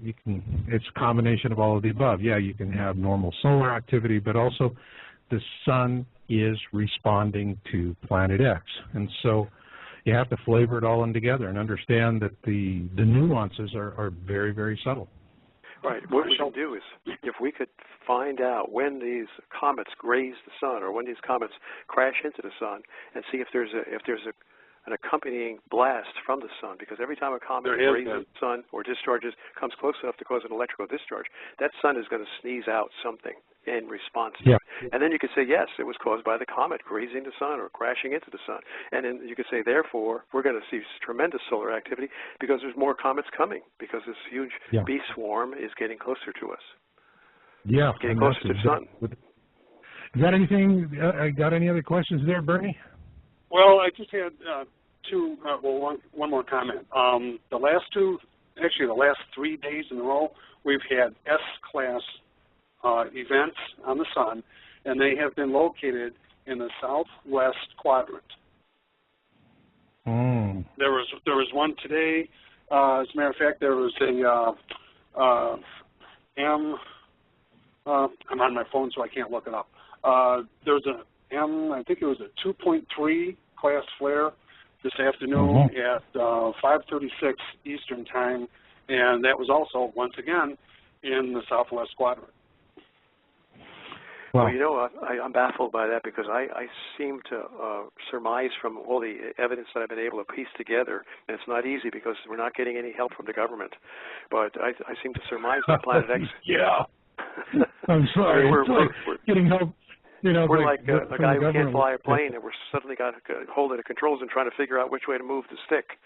it's a combination of all of the above. Yeah, you can have normal solar activity, but also the sun is responding to Planet X. And so you have to flavor it all in together and understand that the nuances are very, very subtle. Right. What we can do is, if we could find out when these comets graze the sun or when these comets crash into the sun, and see if there's an accompanying blast from the sun, because every time a comet grazes the sun or discharges, comes close enough to cause an electrical discharge, that sun is going to sneeze out something in response to it. And then you could say, yes, it was caused by the comet grazing the sun or crashing into the sun. And then you could say, therefore, we're going to see tremendous solar activity because there's more comets coming, because this huge bee swarm is getting closer to us. Yeah. Getting closer to the sun. Got anything, got any other questions there, Bernie? Well, I just had one more comment. The last 3 days in a row, we've had S-class events on the sun, and they have been located in the southwest quadrant. There was one today. As a matter of fact, there was I'm on my phone, so I can't look it up. There was I think it was a 2.3 class flare this afternoon at 5:36 Eastern time, and that was also, once again, in the southwest quadrant. Well, you know, I'm baffled by that, because I seem to surmise from all the evidence that I've been able to piece together, and it's not easy because we're not getting any help from the government, but I seem to surmise that Planet X... Yeah. I'm sorry. we're getting help. You know, we're like a guy who can't fly a plane, and we're suddenly got hold of the controls and trying to figure out which way to move the stick,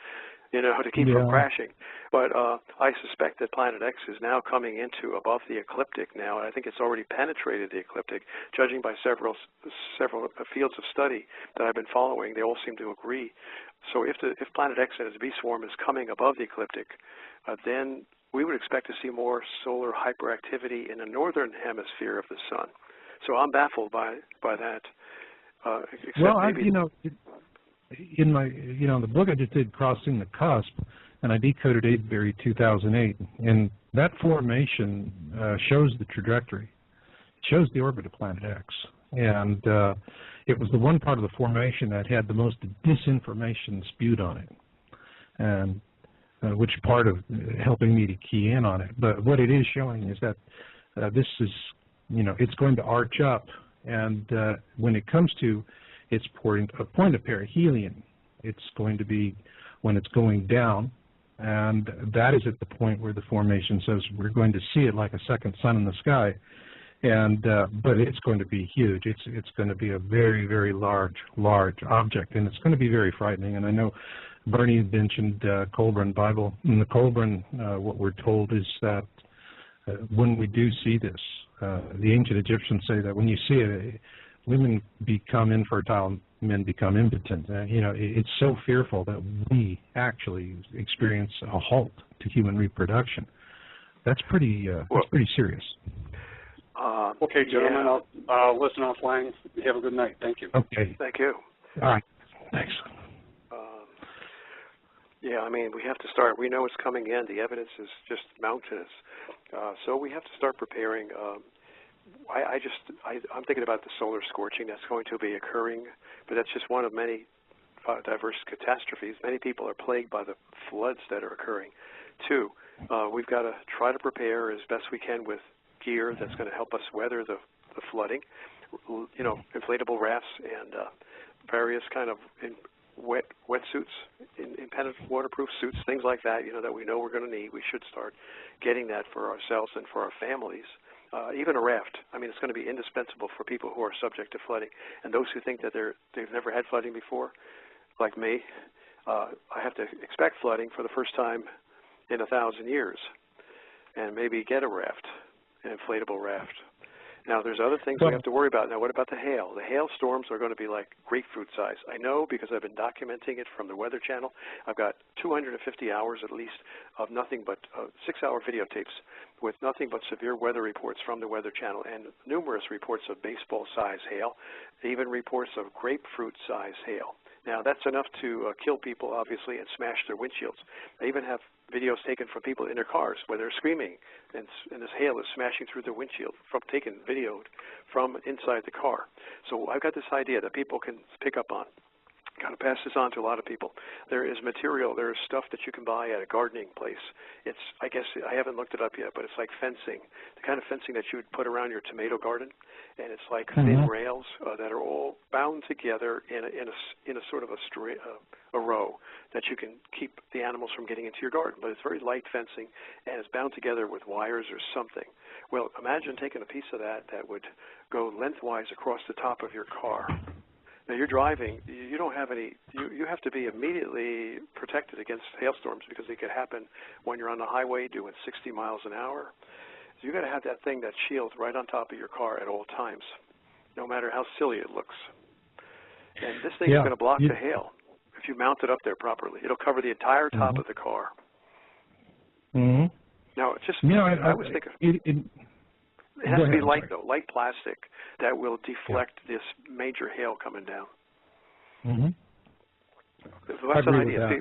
you know, to keep from crashing. But I suspect that Planet X is now coming into above the ecliptic now, and I think it's already penetrated the ecliptic, judging by several fields of study that I've been following. They all seem to agree. So if Planet X and its B swarm is coming above the ecliptic, then we would expect to see more solar hyperactivity in the northern hemisphere of the sun. So I'm baffled by that. You know, in my, you know, the book I just did, Crossing the Cusp, and I decoded Avebury 2008, and that formation shows the trajectory. It shows the orbit of Planet X, and it was the one part of the formation that had the most disinformation spewed on it, and which part of helping me to key in on it. But what it is showing is that this is, you know, it's going to arch up, and when it comes to its point of perihelion, it's going to be when it's going down, and that is at the point where the formation says we're going to see it like a second sun in the sky, and but it's going to be huge. It's going to be a very, very large object, and it's going to be very frightening. And I know Bernie mentioned Colburn Bible. In the Colburn, what we're told is that when we do see this, the ancient Egyptians say that when you see it, women become infertile, men become impotent. You know, it's so fearful that we actually experience a halt to human reproduction. That's pretty serious. Okay, gentlemen, I'll listen offline. Have a good night. Thank you. Okay. Thank you. All right. Thanks. Yeah, I mean, we have to start. We know it's coming in. The evidence is just mountainous. So we have to start preparing. I'm thinking about the solar scorching that's going to be occurring, but that's just one of many diverse catastrophes. Many people are plagued by the floods that are occurring. Two, we've got to try to prepare as best we can with gear that's going to help us weather the flooding. You know, inflatable rafts and various kind of wetsuits, impenetrable waterproof suits, things like that, you know, that we know we're going to need. We should start getting that for ourselves and for our families. Even a raft. I mean, it's going to be indispensable for people who are subject to flooding. And those who think that they've never had flooding before, like me, I have to expect flooding for the first time in 1,000 years, and maybe get a raft, an inflatable raft. Now, there's other things we have to worry about. Now, what about the hail? The hailstorms are going to be like grapefruit size. I know because I've been documenting it from the Weather Channel. I've got 250 hours at least of nothing but 6-hour videotapes with nothing but severe weather reports from the Weather Channel and numerous reports of baseball-size hail, even reports of grapefruit-size hail. Now, that's enough to kill people, obviously, and smash their windshields. I even have videos taken from people in their cars where they're screaming, and this hail is smashing through their windshield, videoed from inside the car. So I've got this idea that people can pick up on. Got to pass this on to a lot of people. There is material, there is stuff that you can buy at a gardening place. It's, I guess, I haven't looked it up yet, but it's like fencing, the kind of fencing that you would put around your tomato garden, and it's like thin rails that are all bound together in a sort of a row that you can keep the animals from getting into your garden. But it's very light fencing, and it's bound together with wires or something. Well, imagine taking a piece of that would go lengthwise across the top of your car. Now, you're driving, you don't have any, you have to be immediately protected against hailstorms because they could happen when you're on the highway doing 60 miles an hour. So you've got to have that thing, that shield, right on top of your car at all times, no matter how silly it looks. And this thing is going to block the hail if you mount it up there properly. It'll cover the entire top of the car. Now, it's just, I was thinking... It has to be light, though, light plastic that will deflect this major hail coming down. So that's an idea. See,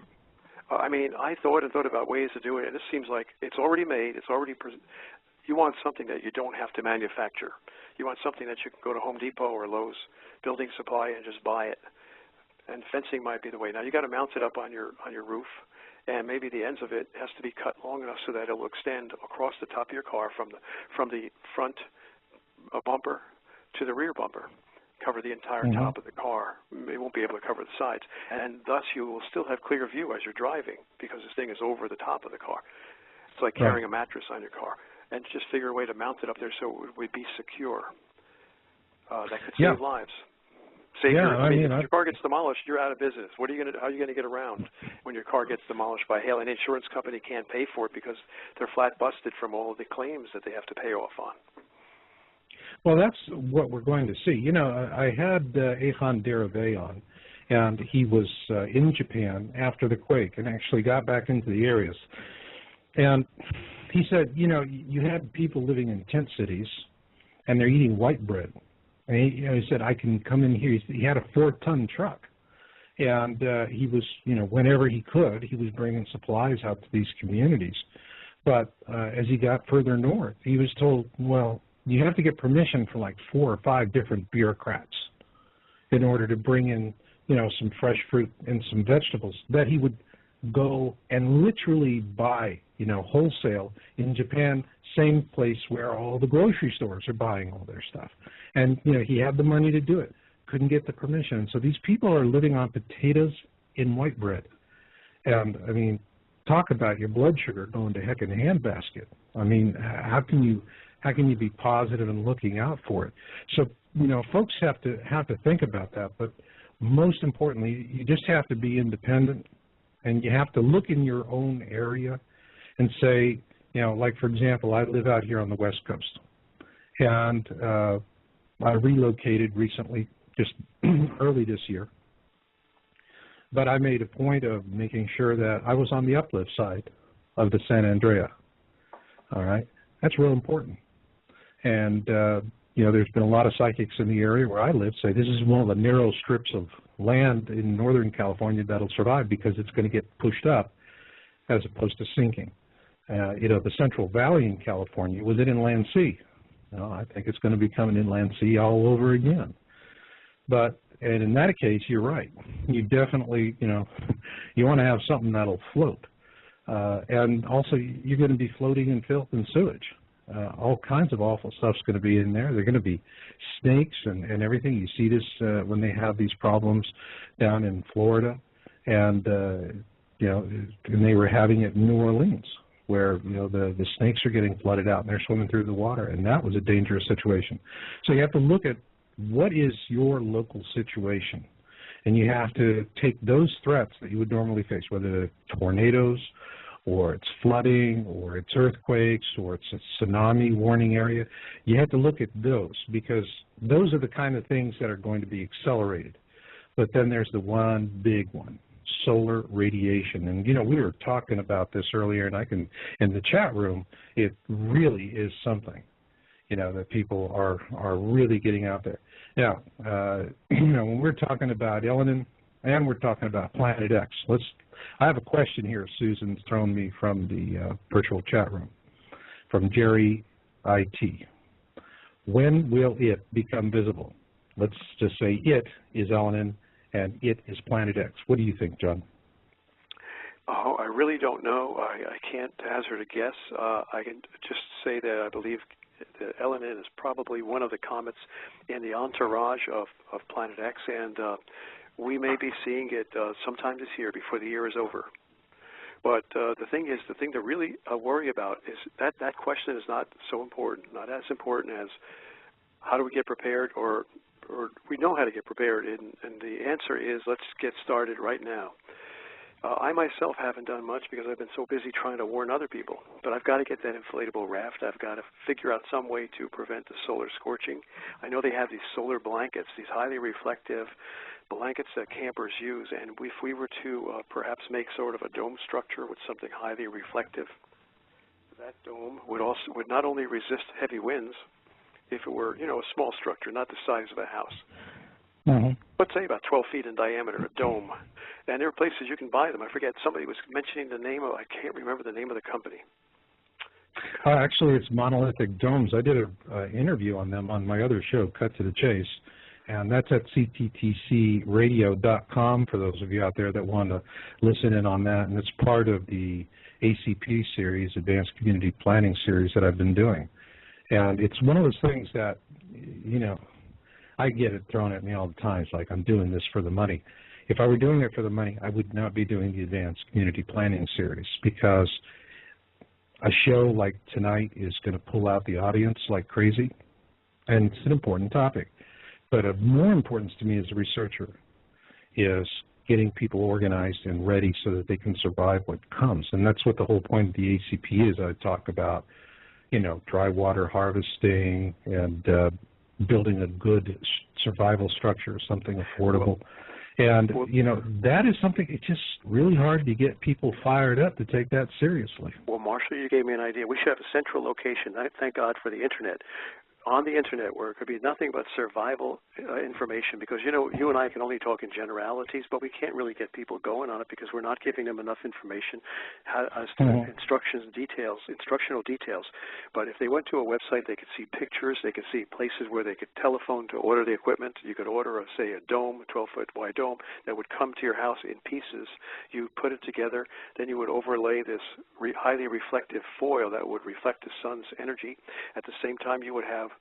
I mean, I thought about ways of doing it. This seems like it's already made. It's already. You want something that you don't have to manufacture. You want something that you can go to Home Depot or Lowe's Building Supply and just buy it. And fencing might be the way. Now, you got to mount it up on your roof. And maybe the ends of it has to be cut long enough so that it will extend across the top of your car from the front bumper to the rear bumper, cover the entire top of the car. It won't be able to cover the sides. And thus you will still have clear view as you're driving because this thing is over the top of the car. It's like carrying a mattress on your car. And just figure a way to mount it up there so it would be secure. That could save lives. If your car gets demolished, you're out of business. How are you going to get around when your car gets demolished by hail? An insurance company can't pay for it because they're flat busted from all of the claims that they have to pay off on. Well, that's what we're going to see. You know, I had Ehan Derave on, and he was in Japan after the quake and actually got back into the areas. And he said, you know, you had people living in tent cities, and they're eating white bread. And he said, I can come in here. He had a 4-ton truck. And he was, you know, whenever he could, he was bringing supplies out to these communities. But as he got further north, he was told, well, you have to get permission from like 4 or 5 different bureaucrats in order to bring in, you know, some fresh fruit and some vegetables that he would go and literally buy, you know, wholesale in Japan, same place where all the grocery stores are buying all their stuff. And, you know, he had the money to do it, couldn't get the permission. So these people are living on potatoes in white bread. And, I mean, talk about your blood sugar going to heck in a handbasket. I mean, how can you be positive and looking out for it? So, you know, folks have to think about that. But most importantly, you just have to be independent, and you have to look in your own area and say, you know, like, for example, I live out here on the West Coast, and I relocated recently, just early this year. But I made a point of making sure that I was on the uplift side of the San Andrea. All right? That's real important. And, you know, there's been a lot of psychics in the area where I live say this is one of the narrow strips of land in Northern California that'll survive because it's going to get pushed up as opposed to sinking. You know, the Central Valley in California was an inland sea. You know, I think it's going to become an inland sea all over again. But, and in that case, you're right. You definitely, you know, you want to have something that'll float. And also, you're going to be floating in filth and sewage. All kinds of awful stuff's going to be in there. There are going to be snakes and everything. You see this when they have these problems down in Florida. And, you know, and they were having it in New Orleans, where, you know, the snakes are getting flooded out and they're swimming through the water, and that was a dangerous situation. So you have to look at what is your local situation, and you have to take those threats that you would normally face, whether they're tornadoes or it's flooding, or it's earthquakes, or it's a tsunami warning area. You have to look at those, because those are the kind of things that are going to be accelerated. But then there's the one big one, solar radiation. And, we were talking about this earlier, and in the chat room, it really is something, that people are really getting out there. Now, when we're talking about Elenin and we're talking about Planet X, I have a question here Susan's thrown me from the virtual chat room, from Jerry IT. When will it become visible? Let's just say it is Elenin and it is Planet X. What do you think, John? Oh, I really don't know. I can't hazard a guess. I can just say that I believe that Elenin is probably one of the comets in the entourage of Planet X, and we may be seeing it sometime this year before the year is over. But the thing to really worry about is that question is not so important, not as important as how do we get prepared, or we know how to get prepared, and the answer is let's get started right now. I myself haven't done much because I've been so busy trying to warn other people, but I've got to get that inflatable raft. I've got to figure out some way to prevent the solar scorching. I know they have these solar blankets, these highly reflective blankets that campers use, and if we were to perhaps make sort of a dome structure with something highly reflective, that dome would not only resist heavy winds, if it were, a small structure, not the size of a house. Mm-hmm. Let's say about 12 feet in diameter, a dome. And there are places you can buy them. I forget, somebody was mentioning the name of, I can't remember the name of the company. Actually, it's Monolithic Domes. I did an interview on them on my other show, Cut to the Chase, and that's at cttcradio.com for those of you out there that want to listen in on that. And it's part of the ACP series, Advanced Community Planning series that I've been doing. And it's one of those things that, I get it thrown at me all the time. It's like, I'm doing this for the money. If I were doing it for the money, I would not be doing the Advanced Community Planning series, because a show like tonight is going to pull out the audience like crazy, and it's an important topic. But of more importance to me as a researcher is getting people organized and ready so that they can survive what comes. And that's what the whole point of the ACP is. I talk about, dry water harvesting and building a good survival structure, something affordable. And, that is something, it's just really hard to get people fired up to take that seriously. Well, Marshall, you gave me an idea. We should have a central location. Thank God for the Internet. On the Internet, where it could be nothing but survival information, because, you and I can only talk in generalities, but we can't really get people going on it because we're not giving them enough information as to instructional details. But if they went to a website, they could see pictures, they could see places where they could telephone to order the equipment. You could order, say, a dome, a 12-foot wide dome, that would come to your house in pieces. You put it together, then you would overlay this highly reflective foil that would reflect the sun's energy. At the same time, you would have,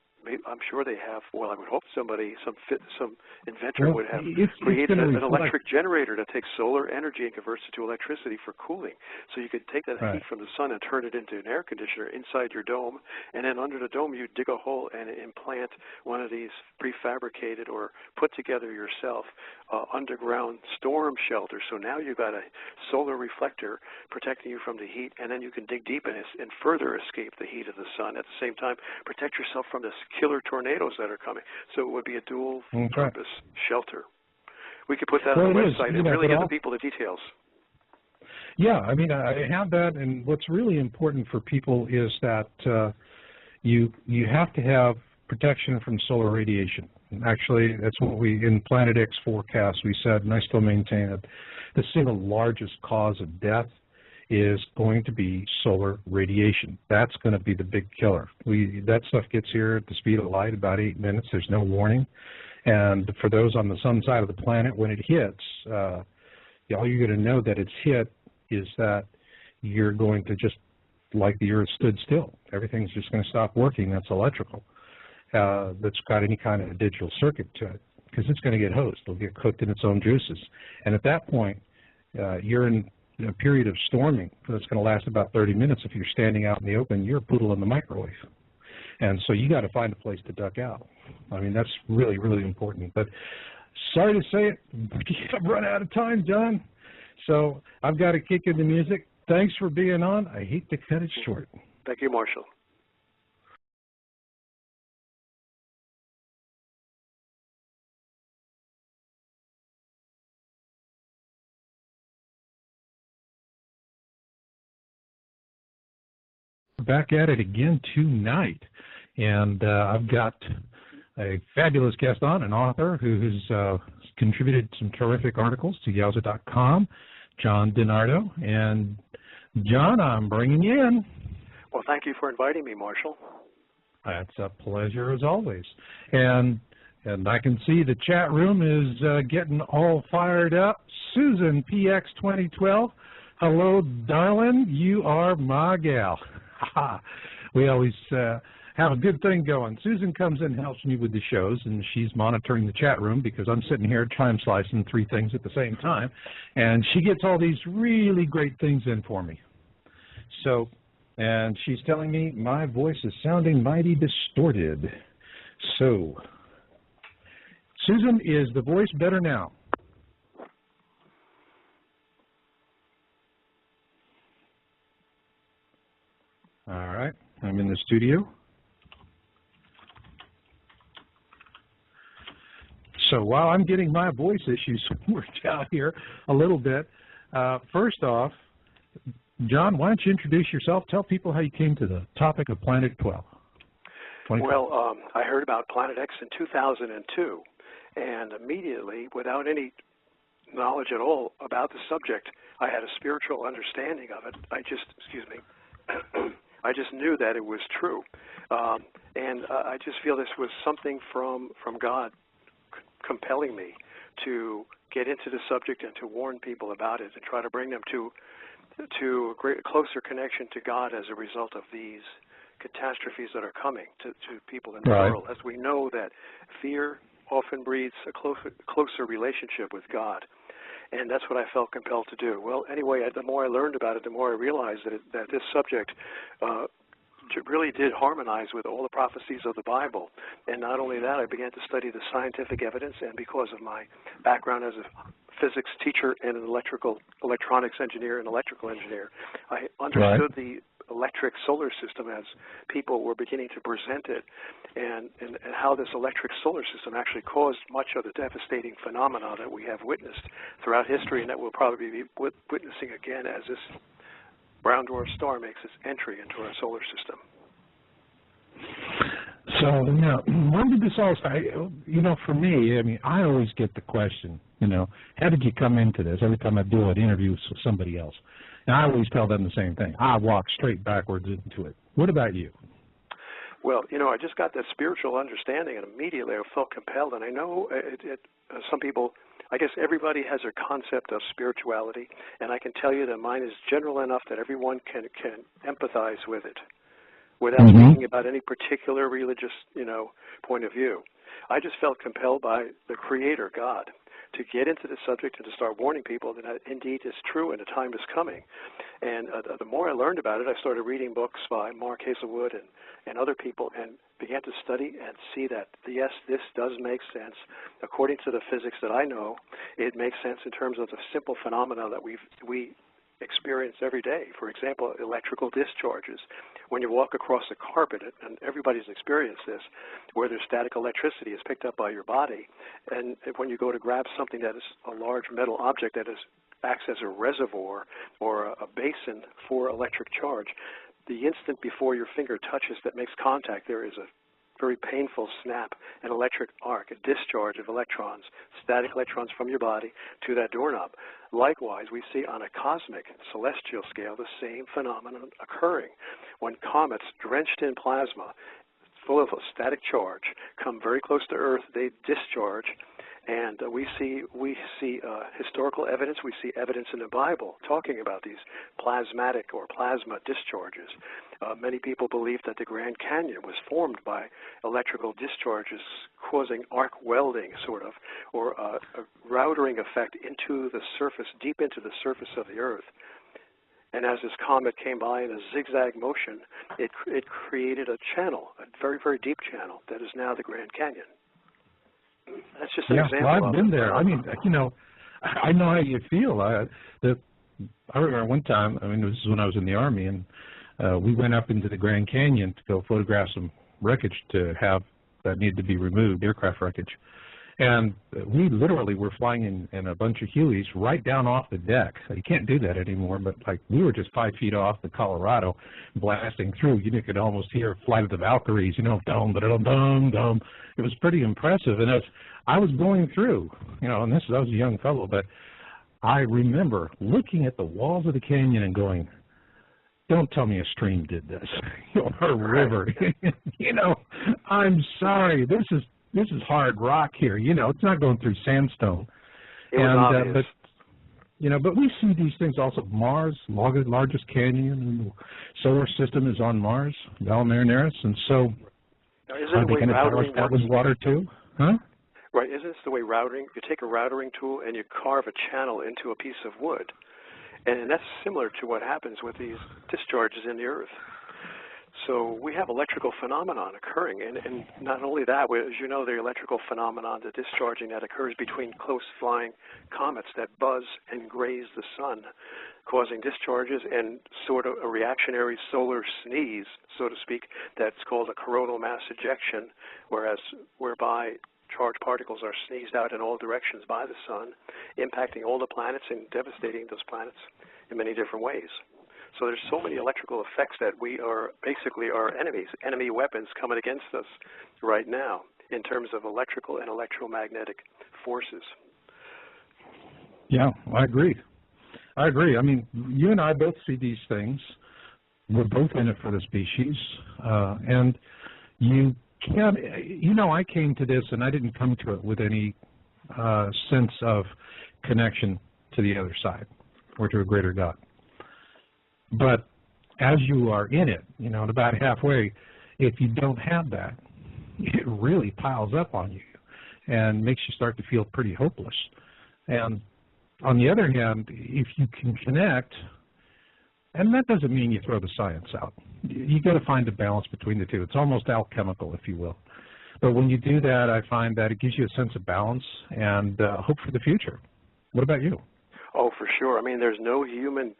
I'm sure they have, well, I would hope some inventor would have created an electric generator that takes solar energy and converts it to electricity for cooling. So you could take that heat from the sun and turn it into an air conditioner inside your dome, and then under the dome you dig a hole and implant one of these prefabricated or put together yourself underground storm shelters. So now you've got a solar reflector protecting you from the heat, and then you can dig deep and further escape the heat of the sun. At the same time, protect yourself from the killer tornadoes that are coming. So it would be a dual-purpose shelter. We could put that on the website and really give the people the details. Yeah, I mean, I have that, and what's really important for people is that you have to have protection from solar radiation. Actually, that's what in Planet X forecast, we said, and I still maintain it, the single largest cause of death is going to be solar radiation. That's going to be the big killer. That stuff gets here at the speed of light, about 8 minutes. There's no warning. And for those on the sun side of the planet, when it hits, all you're going to know that it's hit is that you're going to just, like the Earth stood still. Everything's just going to stop working. That's electrical. That's got any kind of a digital circuit to it, because it's going to get hosed. It'll get cooked in its own juices. And at that point, you're in a period of storming that's going to last about 30 minutes. If you're standing out in the open, you're a poodle in the microwave. And so you got to find a place to duck out. I mean, that's really, really important. But sorry to say it, I've run out of time, John. So I've got to kick in the music. thanks for being on. I hate to cut it short. Thank you, Marshall. Back at it again tonight, and I've got a fabulous guest on, an author who has contributed some terrific articles to Yowza.com, John DiNardo. And John, I'm bringing you in. Well, thank you for inviting me, Marshall. That's a pleasure as always. And I can see the chat room is getting all fired up. Susan, PX 2012. Hello, darling. You are my gal. We always have a good thing going. Susan comes in and helps me with the shows, and she's monitoring the chat room because I'm sitting here time slicing 3 things at the same time, and she gets all these really great things in for me. So, and she's telling me my voice is sounding mighty distorted. So, Susan, is the voice better now? All right, I'm in the studio. So while I'm getting my voice issues worked out here a little bit, first off, John, why don't you introduce yourself? Tell people how you came to the topic of Planet 12. Well, I heard about Planet X in 2002, and immediately, without any knowledge at all about the subject, I had a spiritual understanding of it. I just knew that it was true, and I just feel this was something from God compelling me to get into the subject and to warn people about it and try to bring them to a closer connection to God as a result of these catastrophes that are coming to people in the world. As we know that fear often breeds a closer relationship with God. And that's what I felt compelled to do. Well, anyway, the more I learned about it, the more I realized that this subject really did harmonize with all the prophecies of the Bible. And not only that, I began to study the scientific evidence, and because of my background as a physics teacher and an electronics engineer and electrical engineer, I understood the electric solar system as people were beginning to present it, and how this electric solar system actually caused much of the devastating phenomena that we have witnessed throughout history, and that we'll probably be witnessing again as this brown dwarf star makes its entry into our solar system. So, now, when did this all start? You know, for me, I mean, I always get the question, you know, how did you come into this? Every time I do an interview with somebody else. And I always tell them the same thing. I walk straight backwards into it. What about you? Well, you know, I just got that spiritual understanding, and immediately I felt compelled. And I know some people, I guess everybody has their concept of spirituality, and I can tell you that mine is general enough that everyone can empathize with it without thinking about any particular religious, you know, point of view. I just felt compelled by the Creator, God, to get into the subject and to start warning people that indeed it's true and the time is coming. And the more I learned about it, I started reading books by Mark Hazelwood and other people, and began to study and see that, yes, this does make sense. According to the physics that I know, it makes sense in terms of the simple phenomena that we experience every day. For example, electrical discharges. When you walk across a carpet, and everybody's experienced this, where there's static electricity is picked up by your body, and when you go to grab something that is a large metal object that acts as a reservoir or a basin for electric charge, the instant before your finger touches that makes contact, there is a very painful snap, an electric arc, a discharge of electrons, static electrons from your body to that doorknob. Likewise, we see on a cosmic, celestial scale the same phenomenon occurring. When comets drenched in plasma, full of a static charge, come very close to Earth, they discharge, and we see historical evidence, we see evidence in the Bible talking about these plasmatic or plasma discharges. Many people believe that the Grand Canyon was formed by electrical discharges causing arc welding, sort of, or a routering effect into the surface, deep into the surface of the Earth. And as this comet came by in a zigzag motion, it created a channel, a very, very deep channel, that is now the Grand Canyon. That's just an example. Well, I've been there. I mean, you know, I know how you feel. I remember one time, I mean, this is when I was in the Army, and we went up into the Grand Canyon to go photograph some wreckage that needed to be removed, aircraft wreckage. And we literally were flying in a bunch of Hueys right down off the deck. You can't do that anymore, but like we were just 5 feet off the Colorado, blasting through. You could almost hear Flight of the Valkyries, dum, dum, dum, dum. It was pretty impressive. And as I was going through, and I was a young fellow, but I remember looking at the walls of the canyon and going, don't tell me a stream did this, or a river. I'm sorry, this is hard rock here. It's not going through sandstone. It was obvious. But we see these things also. Mars, largest canyon in the solar system is on Mars, Val Marineris, and so now, are they going to tell us that was water too? Huh? Right, isn't this the way routering? You take a routering tool and you carve a channel into a piece of wood. And that's similar to what happens with these discharges in the Earth. So we have electrical phenomenon occurring, and not only that, as you know, the electrical phenomenon, the discharging that occurs between close-flying comets that buzz and graze the sun, causing discharges and sort of a reactionary solar sneeze, so to speak, that's called a coronal mass ejection, whereby charged particles are sneezed out in all directions by the sun, impacting all the planets and devastating those planets in many different ways. So there's so many electrical effects that we are basically our enemies, enemy weapons coming against us right now in terms of electrical and electromagnetic forces. Yeah, I agree. I mean, you and I both see these things. We're both in it for the species. And you can't, I came to this and I didn't come to it with any sense of connection to the other side or to a greater God. But as you are in it, about halfway, if you don't have that, it really piles up on you and makes you start to feel pretty hopeless. And on the other hand, if you can connect, and that doesn't mean you throw the science out. You got to find a balance between the two. It's almost alchemical, if you will. But when you do that, I find that it gives you a sense of balance and hope for the future. What about you? Oh, for sure. I mean, there's no human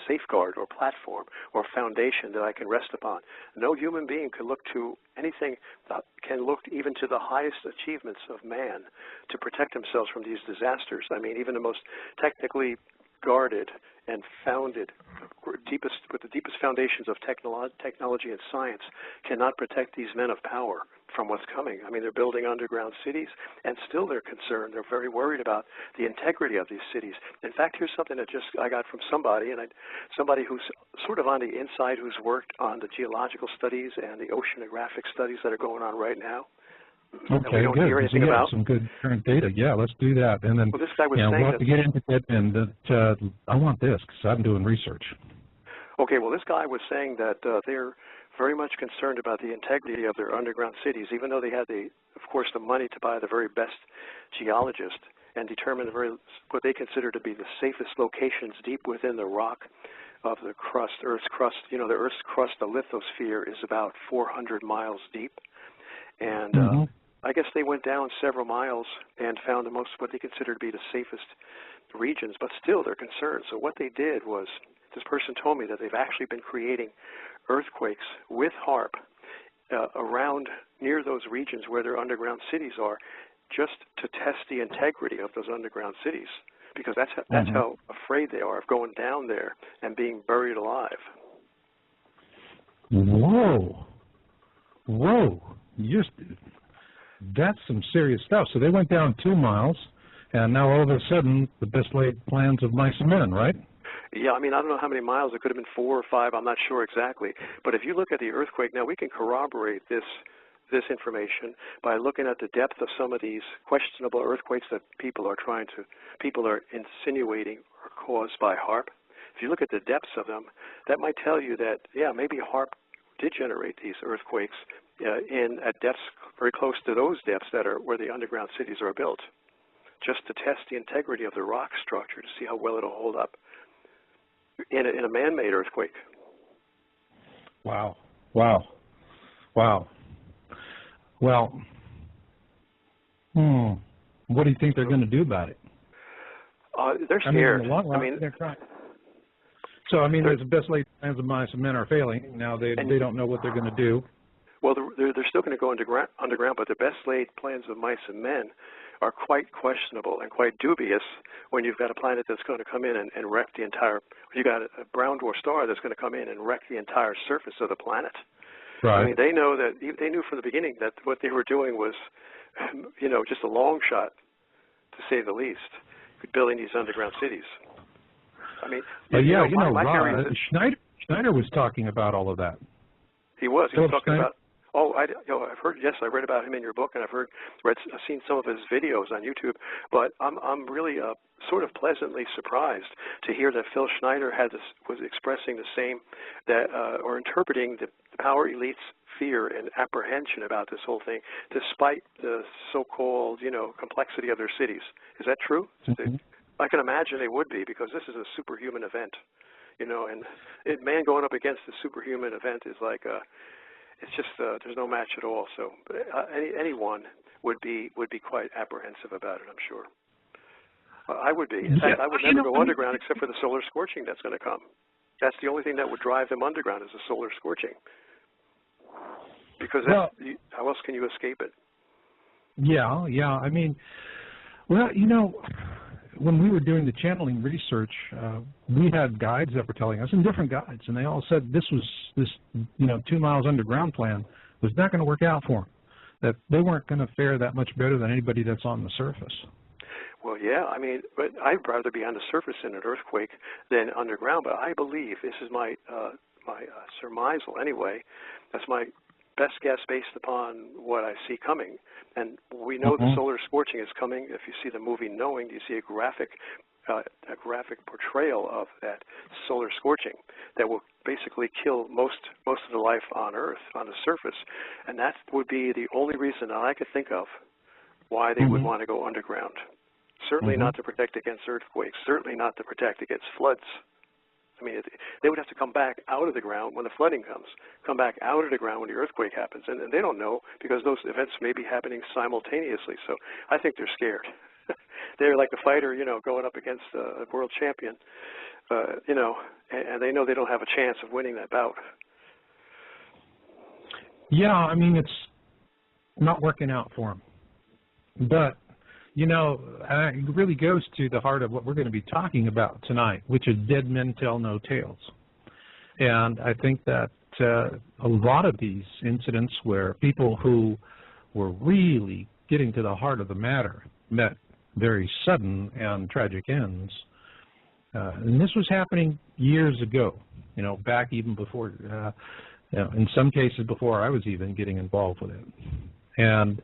safeguard or platform or foundation that I can rest upon. No human being can look to anything that can look even to the highest achievements of man to protect themselves from these disasters. I mean, even the most technically guarded and founded, with the deepest foundations of technology and science, cannot protect these men of power from what's coming. I mean, they're building underground cities, and still they're concerned. They're very worried about the integrity of these cities. In fact, here's something that I got from somebody who's sort of on the inside, who's worked on the geological studies and the oceanographic studies that are going on right now. Okay, good. So, yeah, some good current data. Yeah, let's do that. And then, this guy was saying we'll have to get into it, and I want this because I'm doing research. Okay, well, this guy was saying that they're very much concerned about the integrity of their underground cities, even though they had, of course, the money to buy the very best geologist and determine what they consider to be the safest locations deep within the rock of the crust, Earth's crust. The Earth's crust, the lithosphere, is about 400 miles deep. And I guess they went down several miles and found what they consider to be the safest regions, but still they're concerned. So what they did was, this person told me that they've actually been creating earthquakes with HAARP around near those regions where their underground cities are, just to test the integrity of those underground cities, because that's how afraid they are of going down there and being buried alive. Whoa. That's some serious stuff. So they went down 2 miles, and now all of a sudden, the best laid plans of mice and men, right? Yeah, I mean, I don't know how many miles. It could have been 4 or 5. I'm not sure exactly. But if you look at the earthquake, now we can corroborate this information by looking at the depth of some of these questionable earthquakes that people are insinuating are caused by HAARP. If you look at the depths of them, that might tell you that, yeah, maybe HAARP did generate these earthquakes at depths very close to those depths that are where the underground cities are built, just to test the integrity of the rock structure to see how well it'll hold up in a man-made earthquake. Wow. Well, what do you think they're going to do about it? They're I mean, scared. in the long run, they're trying. So, I mean, there's the best laid plans of mice and men are failing. Now they don't know what they're going to do. Well, they're still going to go underground, but the best laid plans of mice and men are quite questionable and quite dubious when you've got a planet that's going to come in and wreck the entire, you got a brown dwarf star that's going to come in and wreck the entire surface of the planet. Right. I mean, they knew from the beginning that what they were doing was, just a long shot, to say the least, building these underground cities. I mean, Schneider was talking about all of that. He was talking Schneider. about. Oh, I've heard. Yes, I read about him in your book, and I've seen some of his videos on YouTube. But I'm really sort of pleasantly surprised to hear that Phil Schneider was expressing the same or interpreting the power elites' fear and apprehension about this whole thing, despite the so-called complexity of their cities. Is that true? Mm-hmm. I can imagine they would be, because this is a superhuman event, and man going up against a superhuman event is like it's just there's no match at all. So anyone would be quite apprehensive about it, I'm sure. I would be. In fact, I would never go underground except for the solar scorching that's going to come. That's the only thing that would drive them underground is the solar scorching. Because how else can you escape it? Yeah. I mean, when we were doing the channeling research, we had guides that were telling us, and different guides, and they all said this 2 miles underground plan was not going to work out for them, that they weren't going to fare that much better than anybody that's on the surface. Well, yeah, I mean, but I'd rather be on the surface in an earthquake than underground, but I believe, this is my surmisal anyway, that's my best guess based upon what I see coming. And we know the solar scorching is coming. If you see the movie Knowing, you see a graphic portrayal of that solar scorching that will basically kill most of the life on Earth, on the surface. And that would be the only reason that I could think of why they would want to go underground. Certainly not to protect against earthquakes, certainly not to protect against floods. I mean, they would have to come back out of the ground when the flooding comes, come back out of the ground when the earthquake happens. And they don't know, because those events may be happening simultaneously. So I think they're scared. They're like a fighter, going up against a world champion, and they know they don't have a chance of winning that bout. Yeah, I mean, it's not working out for them. But it really goes to the heart of what we're going to be talking about tonight, which is dead men tell no tales. And I think that a lot of these incidents where people who were really getting to the heart of the matter met very sudden and tragic ends. And this was happening years ago, back even before, in some cases before I was even getting involved with it. And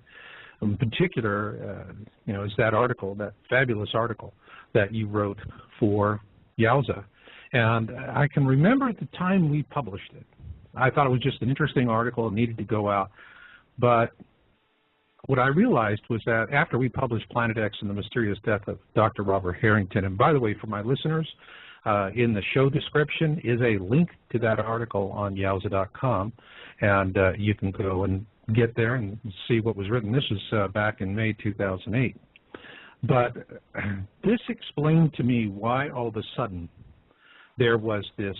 in particular, is that article, that fabulous article that you wrote for Yowza. And I can remember at the time we published it, I thought it was just an interesting article. It needed to go out. But what I realized was that after we published Planet X and the Mysterious Death of Dr. Robert Harrington, and by the way, for my listeners, in the show description is a link to that article on Yowza.com, and you can go and get there and see what was written. This was back in May 2008. But this explained to me why all of a sudden there was this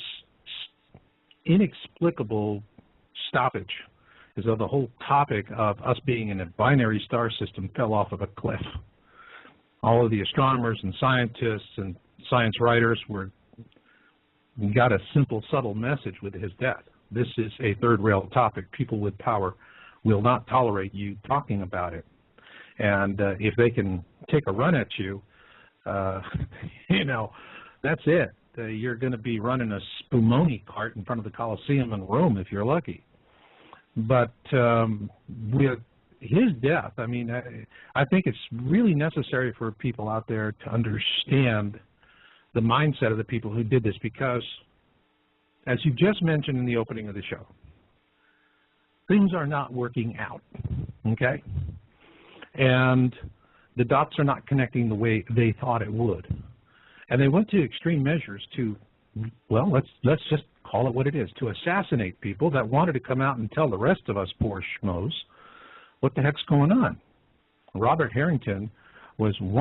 inexplicable stoppage, as though the whole topic of us being in a binary star system fell off of a cliff. All of the astronomers and scientists and science writers got a simple, subtle message with his death. This is a third-rail topic. People with power will not tolerate you talking about it. And if they can take a run at you, that's it. You're going to be running a spumoni cart in front of the Colosseum in Rome if you're lucky. But with his death, I mean, I think it's really necessary for people out there to understand the mindset of the people who did this, because, as you just mentioned in the opening of the show, things are not working out, okay? And the dots are not connecting the way they thought it would. And they went to extreme measures to, well, let's just call it what it is, to assassinate people that wanted to come out and tell the rest of us poor schmoes what the heck's going on. Robert Harrington was one